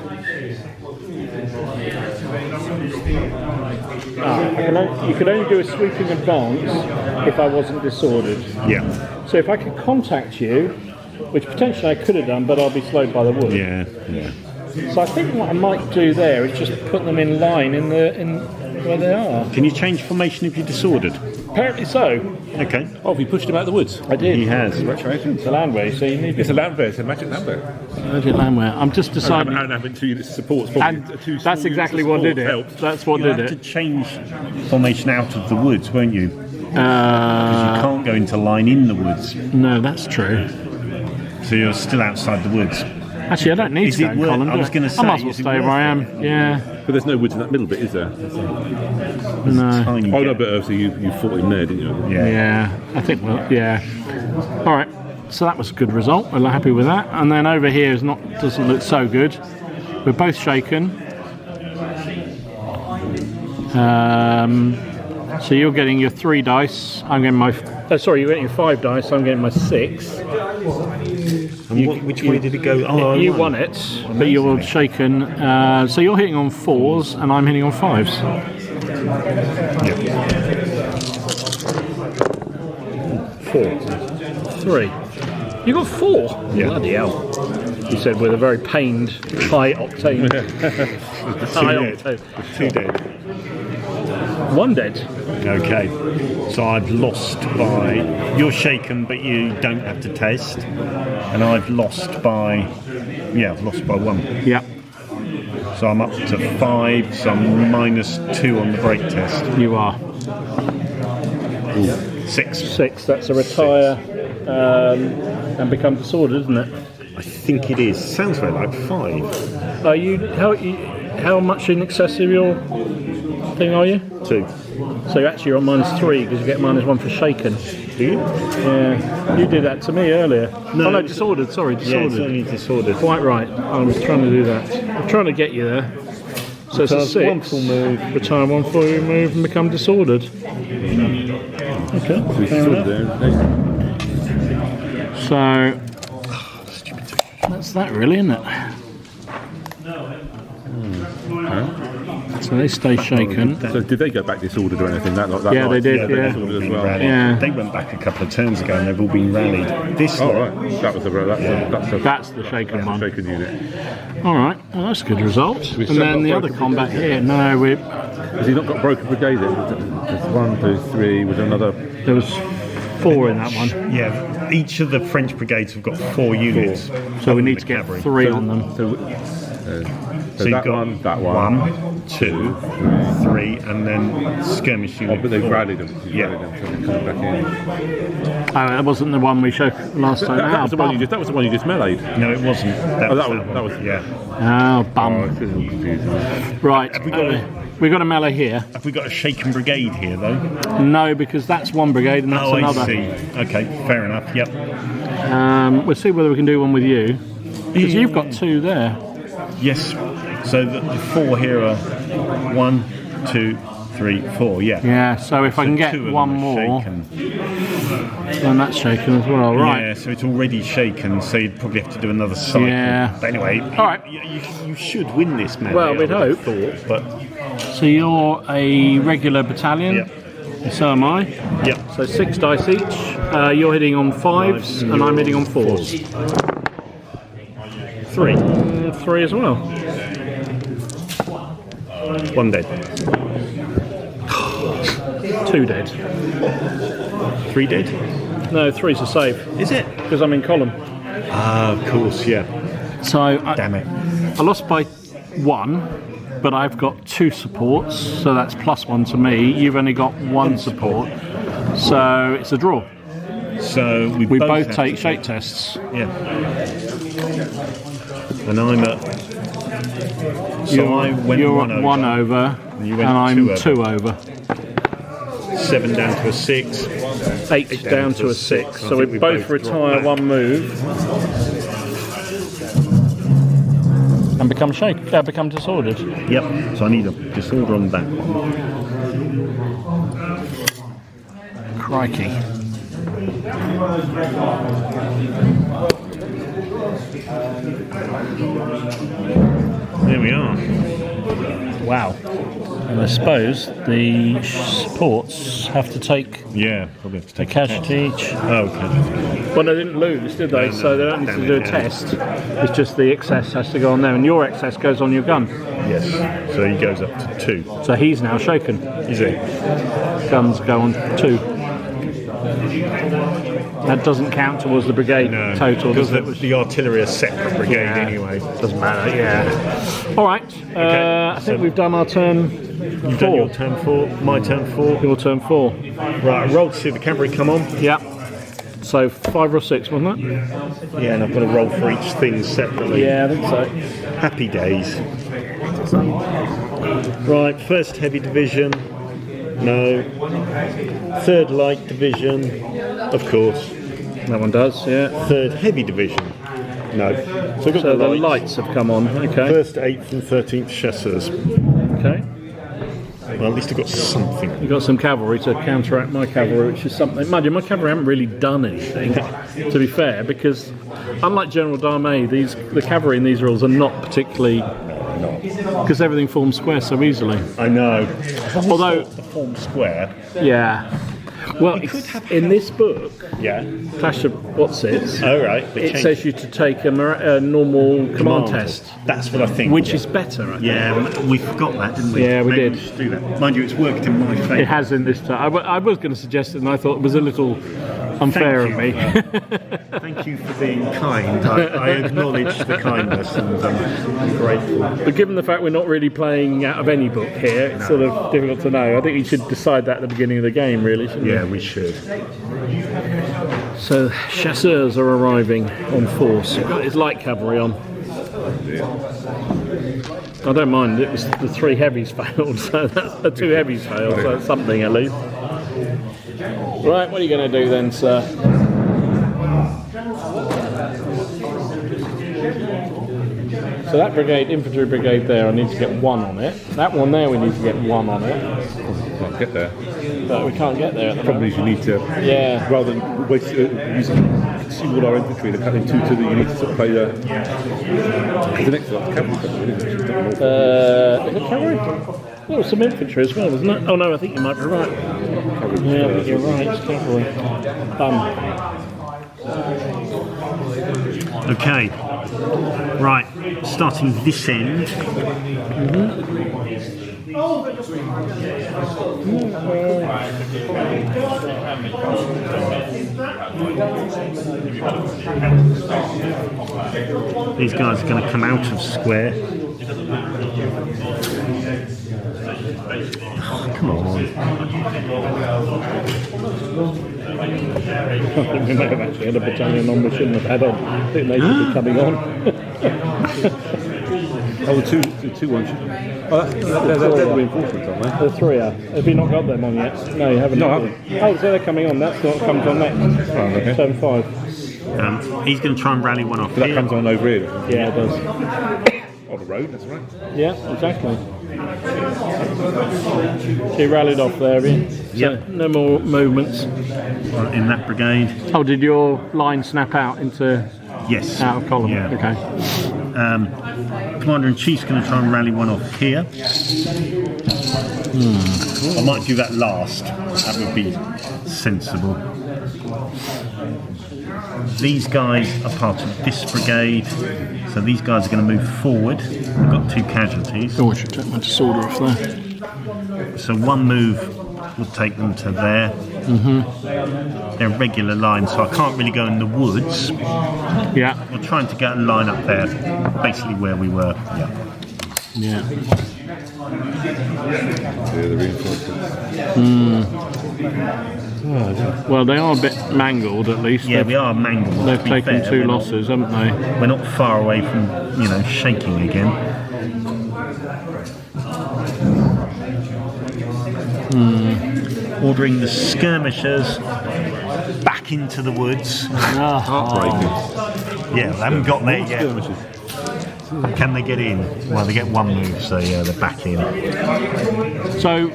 You could only do a sweeping advance if I wasn't disordered. Yeah. So if I could contact you, which potentially I could have done, but I'll be slowed by the wood. Yeah. So I think what I might do there is just put them in line in where they are. Can you change formation if you're disordered? Apparently so. Okay. Oh, have you pushed him out of the woods? I did. He has. It's a Landwehr, so you need It's a Landwehr. It's a magic Landwehr. Magic Landwehr. I'm just deciding. And having 2 units of support. And that's exactly what did it. Helped. That's what You'll did have to it. change formation out of the woods, won't you? You can't go into line in the woods, No, that's true. so you're still outside the woods. Actually, I don't need Is to go it in worth- column. I do was gonna I say, might as well is it stay where I am. worth Yeah. But there's no woods in that middle bit, is there? No. Tiny Oh no, gap. but obviously you fought him there, didn't you? Yeah. I think. Well, yeah. All right. So that was a good result. We're happy with that. And then over here doesn't look so good. We're both shaken. So you're getting your 3 dice. I'm getting my. Sorry, you're getting your 5 dice. I'm getting my 6. And which way did it go? Oh, You won it, but you're shaken. So you're hitting on 4s, and I'm hitting on 5s. 4. 3. You got 4. Yeah. Bloody hell. You said with a very pained, high octane. High octane. 2 dead. 1 dead. Okay, so I've lost by. You're shaken, but you don't have to test, and I've lost by. Yeah, I've lost by 1. Yeah. So I'm up to 5. So I'm -2 on the break test. You are. 6. 6. That's a retire and become disordered, isn't it? I think it is. Sounds very like 5. Are you how much in excess of your thing are you? 2. So actually you're on -3 because you get -1 for shaken. Do you? Yeah, you did that to me earlier. No, no, it's- disordered. Sorry, Yeah, disordered. it's only disordered. Quite right. I was trying to do that. I'm trying to get you there. So it's a Retires 6. 1 full move. Retire 1 full move and become disordered. Okay. fair enough. So that's that, really, isn't it? So they stay shaken. So did they go back disordered or anything? That Yeah, they did, they yeah. disordered as well. Rallied. Yeah. They went back a couple of turns ago, and they've all been rallied. This Oh lot, right, that's That's the shaken one. shaken unit. All right, well, that's a good result. We And still then got the other broken combat brigade. here. No, Has he not got broken brigade then? There's 1, 2, 3 with another. there was 4 in that one. yeah, each of the French brigades have got 4 units. So we other need than to the get cavalry. 3 on them. So you've that got one, that one. 1, 2, 3, and then skirmish Oh, unit. but they've 4. rallied them. Yeah. Rallied them, so they're coming back in. Oh, that wasn't the one we showed last time. That was the one bum. you just. That was the one you just meleeed. No, it wasn't. Oh, that was. Yeah. Oh, Oh, bum. it's all confusing. Right, we got a melee here. Have we got a shaken brigade here, though? No, because that's one brigade and that's Oh, another. I see. Okay, fair enough. Yep. We'll see whether we can do one with you. Because you've got 2 there. Yes. So the 4 here are 1, 2, 3, 4. Yeah. Yeah, so if I can get 2 of them 1 are more, shaken. then that's shaken as well. Right. Yeah, so it's already shaken, so you'd probably have to do another cycle. Yeah. But anyway, All right. you should win this, man. Well, we'd hope. But So you're a regular battalion. Yep. So am I. Yep. So 6 dice each. You're hitting on 5s and I'm hitting on 4s. 3. 3 as well. 1 dead. 2 dead. 3 dead. No, 3's a save Is it? because I'm in column. Ah, of course, yeah. So Damn it. I lost by 1, but I've got 2 supports, so that's +1 to me. You've only got 1 support, so it's a draw. So we both have take to shake tests. Yeah. And I'm at. So I went You're 1 at over. 1 over, And you and went I'm 2 2 over. 7 down to a 6. 8 down to a 6. So we think we both both retire drop 1 move and become disordered. Yep. So I need a disorder on that one. Crikey. There we are. Wow. And I suppose the supports have to take Yeah, probably have to a take casualty each. Oh, casualty. Well, they didn't lose, did they? No, So they don't need damn to do it, a yeah. test. It's just the excess has to go on there, and your excess goes on your gun. Yes. So he goes up to 2. So he's now shaken. Is he? Guns go on 2. That doesn't count towards the brigade total, because does it? the artillery are separate brigade Yeah. anyway. Doesn't matter, yeah. All right, I think we've done our turn You've done your 4. turn 4, my turn 4. Your turn 4. Right, I rolled to see the cavalry come on. Yeah. So 5 or 6, wasn't it? Yeah, and I've got to roll for each thing separately. Yeah, I think so. Happy days. Right, first heavy division. No. Third light division. Of course. That one does, yeah. Third heavy division. No. So we've got So the lights have come on. Okay. First, 8th and 13th chasseurs. Okay. Well, at least I've got something. You've got some cavalry to counteract my cavalry, which is something. Mind you, my cavalry haven't really done anything, to be fair, because unlike General Darmay, the cavalry in these rules are not particularly. Because everything forms square so easily. I know. Although The form square. yeah. Well, in this book, Yeah. Clash of What's It, Oh, right. it says you to take a normal command test, That's what I think. which is better, I think. Yeah, we forgot that, didn't we? Yeah, we Maybe did. should do that. Mind you, it's worked in my favour. It has in this time. I was going to suggest it, and I thought it was a little unfair of me. Thank you for being kind. I acknowledge the kindness and I'm grateful. But given the fact we're not really playing out of any book here, it's sort of difficult to know. I think you should decide that at the beginning of the game, really, shouldn't you? Yeah, we should. So, chasseurs are arriving on force. He's got his light cavalry on. I don't mind, it was the 3 heavies failed, so that's the 2 heavies failed, so that's something at least. Right, what are you going to do then, sir? So that brigade, infantry brigade there, I need to get 1 on it. That one there, we need to get 1 on it. Can't get there. But we can't get there at the Problem moment. is you need to, Yeah. rather than waste using consume all our infantry, they're cutting 2 to the, you need to sort of play the next one, cavalry. Is it cavalry? There was some infantry as well, wasn't it? Oh no, I think you might be right. Yeah, I think you're right, it's cavalry. Okay. Right, starting this end. These guys are going to come out of square. Oh, come on. I think we may have actually had a battalion on we shouldn't have had on. I think they should be coming on. Oh, the two ones. Oh, they're reinforcements, aren't they? The 3 are. Have you not got them on yet? No, you haven't. No, I have you? Oh, so they're coming on. That's what comes on next. Oh, okay. 7-5. He's going to try and rally one off. That here. comes on over here. Yeah, it does. On the road, that's right. Yeah, exactly. He rallied off there, have you? Yep. So, no more movements. In that brigade. Oh, did your line snap out into Yes. out of column? Yeah. Okay. Commander-in-Chief's going to try and rally one off here. I might do that last. That would be sensible. These guys are part of this brigade, so these guys are going to move forward. We've got 2 casualties. Oh, I should take my disorder off there. So one move will take them to there. They're a regular line, so I can't really go in the woods. Yeah. We're trying to get a line up there, basically where we were. Yeah. Yeah. The reinforcements. Well, they are a bit mangled, at least. Yeah, we are mangled. They've to be taken fair. 2 We're not- losses, haven't they? We're not far away from, shaking again. Ordering the skirmishers back into the woods. Heartbreaking. Yeah, they haven't got there yet. Can they get in? Well, they get 1 move, so yeah, they're back in. So,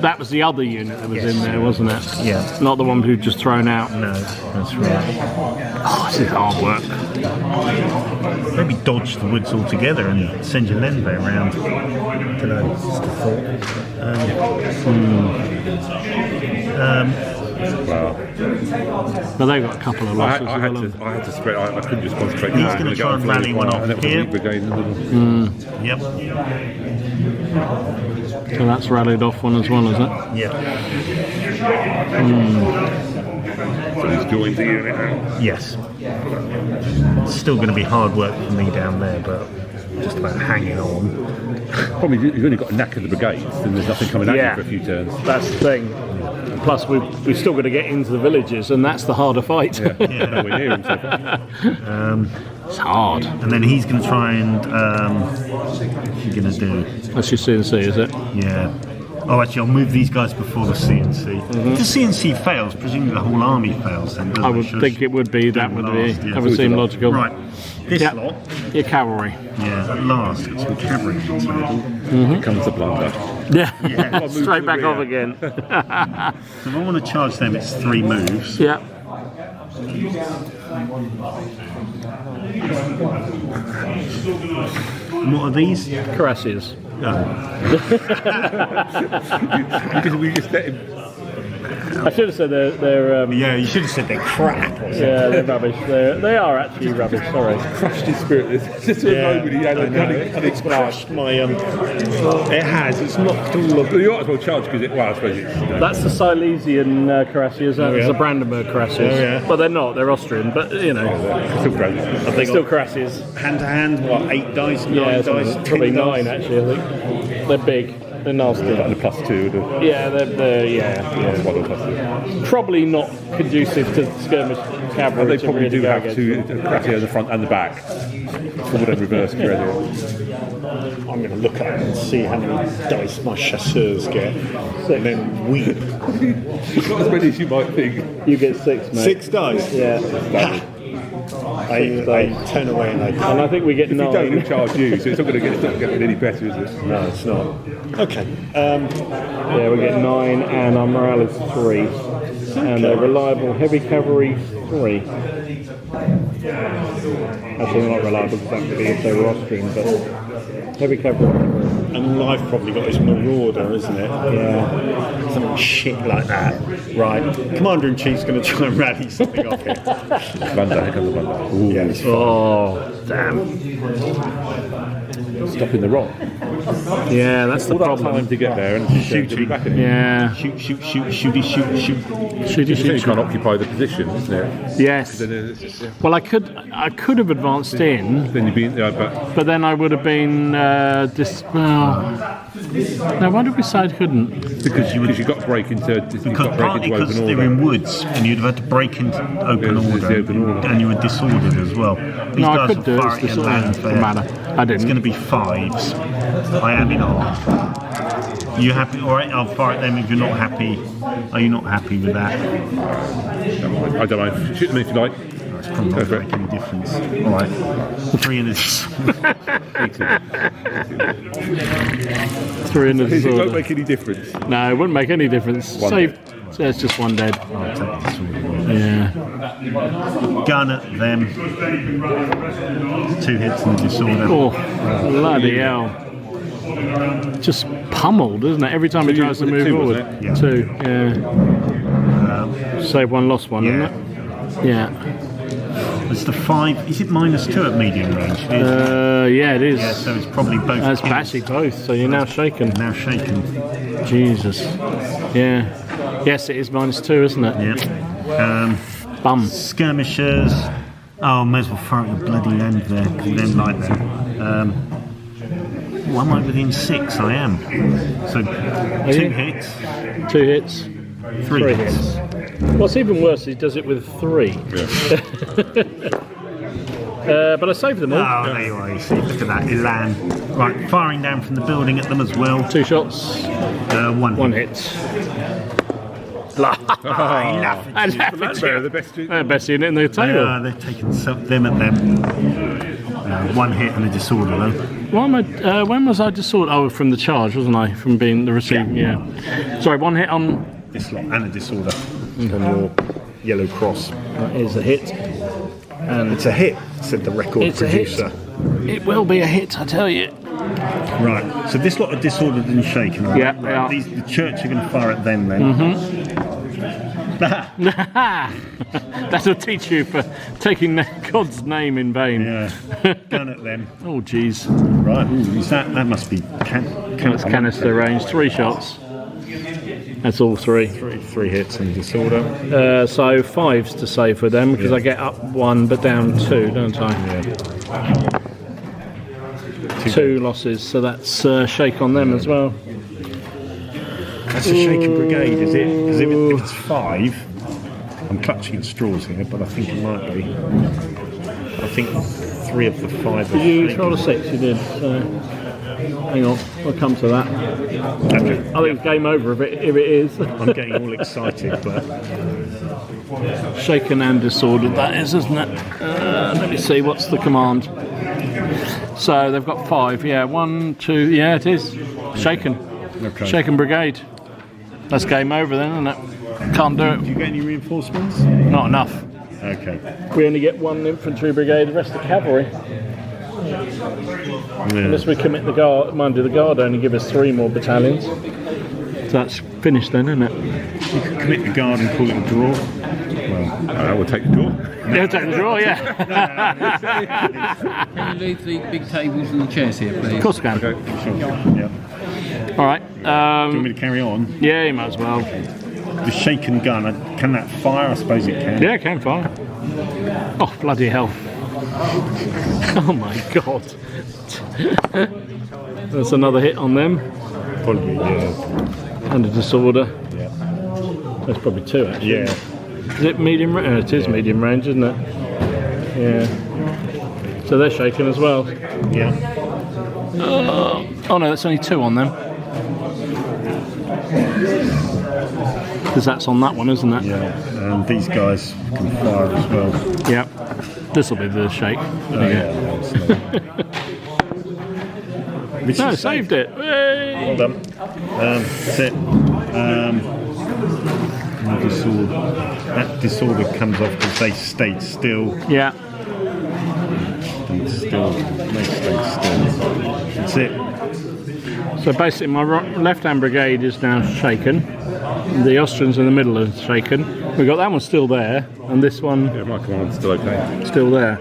that was the other unit that was Yes. in there, wasn't it? Yeah. Not the one who'd just thrown out. No, that's right. Oh, this is hard work. Maybe dodge the woods altogether and send your Lenve around. Don't know, just a thought. But they've got a couple of losses. I had to spread. I couldn't just concentrate. He's going to try and rally one off and that was here. a weak brigade in the middle. Yep. So that's rallied off one as well, is it? Yep. So he's joined the unit now. Yes. It's still going to be hard work for me down there, but just about hanging on. Probably you've only got a knack of the brigades, and there's nothing coming at Yeah. you for a few turns. That's the thing. Plus, we've still got to get into the villages, and that's the harder fight. Nowhere near him so far. It's hard. And then he's going to try and. What's he going to do? That's your CNC, is it? Yeah. Oh, actually, I'll move these guys before the CNC. If the CNC fails, presumably the whole army fails. Then doesn't I would think it would be. That would be. That would seem logical. Right. This lot. Your cavalry. Yeah. At last, got some cavalry. Here comes the blunder. Yeah. Straight back off again. So if I want to charge them, it's 3 moves. Yeah. And what are these? Cuirassiers. Because we just let him. I should have said they're Yeah, you should have said they're crap. yeah, they're rubbish. They are actually rubbish. Sorry. Crushed his spirit. It's just nobody had It's crushed my. It has. It's knocked all of. You might as well charge because I suppose it's. That's the Silesian Cuirassiers. That's the Brandenburg Cuirassiers. Oh, yeah. But they're not. They're Austrian. But you know, Still great. I think still Cuirassiers. Hand to hand, what? 8 dice, 9 Yeah, dice, probably 10 9 dice. actually. I think they're big. They're nasty. Like the +2. Yeah, they're probably not conducive to skirmish cavalry. They to probably really do go have against. 2 Cratia in the front and the back. For whatever reverse credit. I'm going to look at it and see how many dice my chasseurs get, and then weep. Not as many as you might think. You get 6, mate. 6 dice. Yeah. I turn away and I. And I think we get If you don't, 9. he'll charge you, so it's not going to get any better, is it? No, it's not. Okay. Yeah, we get 9, and our morale is 3. And a reliable heavy cavalry 3. Actually, not reliable because that would be if they were Austrian, but heavy cavalry. And I've probably got his marauder, isn't it? Yeah. Some shit like that. Right. Commander-in-Chief's going to try and rally something off here. Blunder, here comes the blunder. Ooh, Yeah, it's fine. Oh, damn. stopping the rock. Yeah, that's the All that problem. time to get there and shooting back at him. Yeah. Shoot, shooty, shoot. Shooty, You shoot. can't occupy the position, isn't it? Yes. Then it's- Well, I could have advanced in, Then you'd be, but but then I would have been well. No, why did we say I couldn't? because you got to break into Partly because open they're order. in woods, and you'd have had to break into open Yeah, it's order, the open order. and you were disordered as well. These No, I guys could will do it. fire It's at your disordered. land Doesn't there. matter. I It's didn't. going to be 5s. I am in arm. You happy? All right, I'll fire at them if you're not happy. Are you not happy with that? I don't know. Shoot them if you like. It's probably not Go for it. making any difference. All right, 3 in this. 3 in the It won't disorder. make any difference. No, it wouldn't make any difference. One Save. So it's just 1 dead. I'll take this one. Yeah. Gun at them. 2 hits and a disorder. Oh, bloody hell. Just pummeled, isn't it? Every time he tries to was it move 2, forward. wasn't it? Yeah. 2, yeah. Save 1, lost 1, Yeah. isn't it? Yeah. It's the 5. Is it -2 at medium range? It is. Yeah, it is. Yeah, so it's probably both. That's kills. actually both, so you're now shaken. Now shaken. Jesus. Yeah. Yes, it is -2, isn't it? Yeah. Bum. Skirmishers. Oh, may as well fire at the bloody end there. 'Cause we don't like them. Oh, am I within 6? I am. So 2 you? hits, 2 hits. 3 3 hits. hits. What's even worse, he does it with 3. But I saved them all. Oh, there you are. You see, look at that. Elan. Right, firing down from the building at them as well. 2 shots, 1 1 hit. I laugh They're the best. Best unit in the table. They're taking them at them. 1 hit and a disorder though. Why am I, when was I disordered? Oh, from the charge, wasn't I? From being the receiving, yeah. Sorry, 1 hit on. This lot and a disorder on your yellow cross. That is a hit. And It's a hit, said the record it's a hit. producer. It will be a hit, I tell you. Right, so this lot are disordered and shaken. Right? Yeah, they are. The church are going to fire at them then. That'll teach you for taking God's name in vain. Yeah, gun at them. Oh, jeez. Right, that must be That's canister range. 3 shots. That's all 3. 3 hits and disorder. So 5s to save for them because I get up 1 but down 2, don't I? Yeah. 2 losses, so that's shake on them as well. That's a shaken brigade, is it? Because if it's 5, I'm clutching at straws here, but I think it might be. I think 3 of the 5 are Did you shaken. roll a 6? You did. So hang on, we'll come to that. Okay. I think it's game over if it is. I'm getting all excited, but Shaken and disordered, that is, isn't it? Let me see, what's the command? So they've got 5, yeah. 1, 2, yeah, it is. Shaken. okay. Shaken brigade. That's game over then, isn't it? Can't do Do it. you get any reinforcements? Not enough. Okay. We only get 1 infantry brigade, the rest are cavalry. Yeah. Unless we commit the guard, mind you, the guard only give us 3 more battalions. So that's finished then, isn't it? You could commit the guard and call it a draw. I will take the draw. Yeah, take the draw, yeah. Can you leave the big tables and the chairs here, please? Of course I can. Okay. Yeah. All right. Do you want me to carry on? Yeah, you might as well. The shaken gun, can that fire? I suppose it can. Yeah, it can fire. Oh, bloody hell. Oh my god. That's another hit on them. Probably, yeah. And a disorder. Yeah. That's probably 2 actually. Yeah. Is it medium range? It is medium range, isn't it? Yeah. So they're shaken as well. Yeah. Oh no, that's only 2 on them. Because that's on that one, isn't it? Yeah. And these guys can fire as well. Yeah. This will be the shake. Which No, is saved it. Yay! Well done. That's it. That disorder comes off because they stayed still. Yeah. They stayed still. That's it. So basically my left-hand brigade is now shaken. The Austrians in the middle are shaken. We've got that one still there, and this one Yeah, my command's still okay. still there.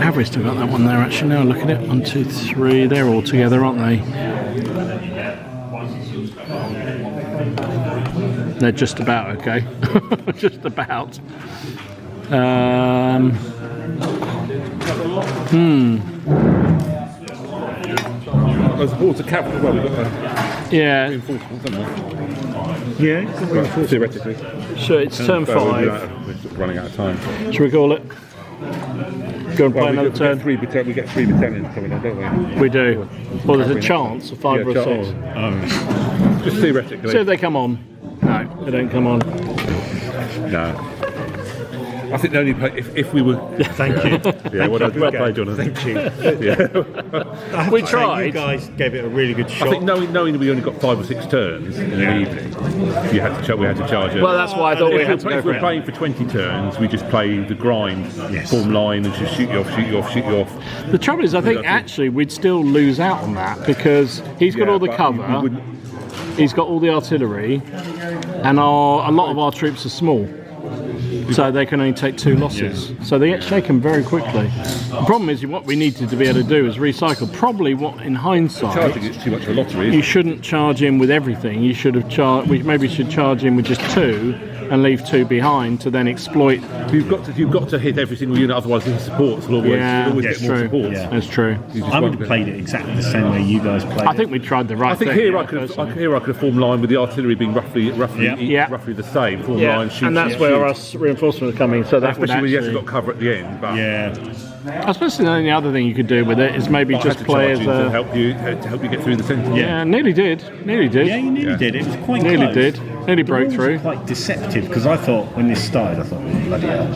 Have we still got that one there actually? Now look at it. 1, 2, 3. They're all together, aren't they? They're just about okay. Just about. There's water capital. Well, we've got Yeah. reinforcements, haven't Yeah. we? Well, theoretically. So it's turn Well, 5. we're sort of running out of time. Should we call it? Go and play Well, another turn. we get 3 battalions coming on, don't we? We do. Well, there's a chance of 5 or 6. Just theoretically. See if they come on. No, they don't come on. No. I think the only if we were. Thank you. Yeah, well played, Jonathan. Thank you. We You tried. guys gave it a really good I shot. think knowing we only got 5 or 6 turns in the evening, we had to charge it. Well, that's why I thought we had to go If for we're it. playing for 20 turns, we just play the grind, Yes. form line, and just shoot you off. The trouble is, I think actually we'd still lose out on that because he's got Yeah, all the but cover, we wouldn't- he's got all the artillery, and a lot of our troops are small. So they can only take 2 losses. So they get shaken very quickly. The problem is what we needed to be able to do is recycle. Probably what in hindsight, Charging it's too much of a lottery. you shouldn't charge in with everything. You should have we maybe should charge in with just 2 and leave 2 behind to then exploit. You've got to hit every single unit, otherwise the supports will always, Yeah, always that's get more true. supports. Yeah. That's true. You just I would won't have get- played it exactly the same way you guys played I think we tried the right I think thing. here yeah, I could personally. have formed line with the artillery being roughly Yeah. the same. Form Yeah, line, shoot, and that's shoot, where shoot. us reinforcements are coming. So that would Especially when you actually. actually got cover at the end. But Yeah. I suppose the only other thing you could do with it is maybe I had just to play charge as in to a. help you get through the centre. Yeah, nearly did. Nearly did. Yeah, you nearly Yeah. did. It was quite Nearly close. did. Nearly The broke rules through. are quite deceptive because I thought when this started, I thought, bloody hell,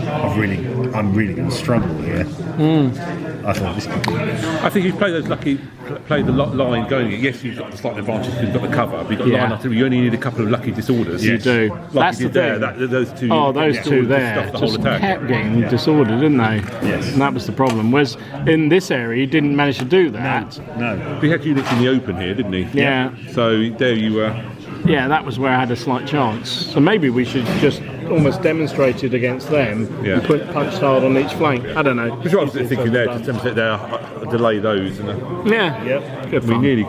I'm really going to struggle here. I thought this could be. I think you play the line going. Yes, you've got the slight advantage because you've got the cover. But you've got Yeah. line artillery. You only need a couple of lucky disorders. You do. Like That's you the did there. thing. Those 2. Oh, those 2 there Stuff the whole just attack. kept getting disordered, didn't they? Yes. And that was the problem. Whereas in this area, he didn't manage to do that. No. He had units in the open here, didn't he? Yeah. So there you were. Yeah, that was where I had a slight chance. So maybe we should just almost demonstrate it against them Yeah. and punched hard on each flank. I don't know. Which I was thinking there, just demonstrate there, delay those. And Yeah. Yep. Good we fun. nearly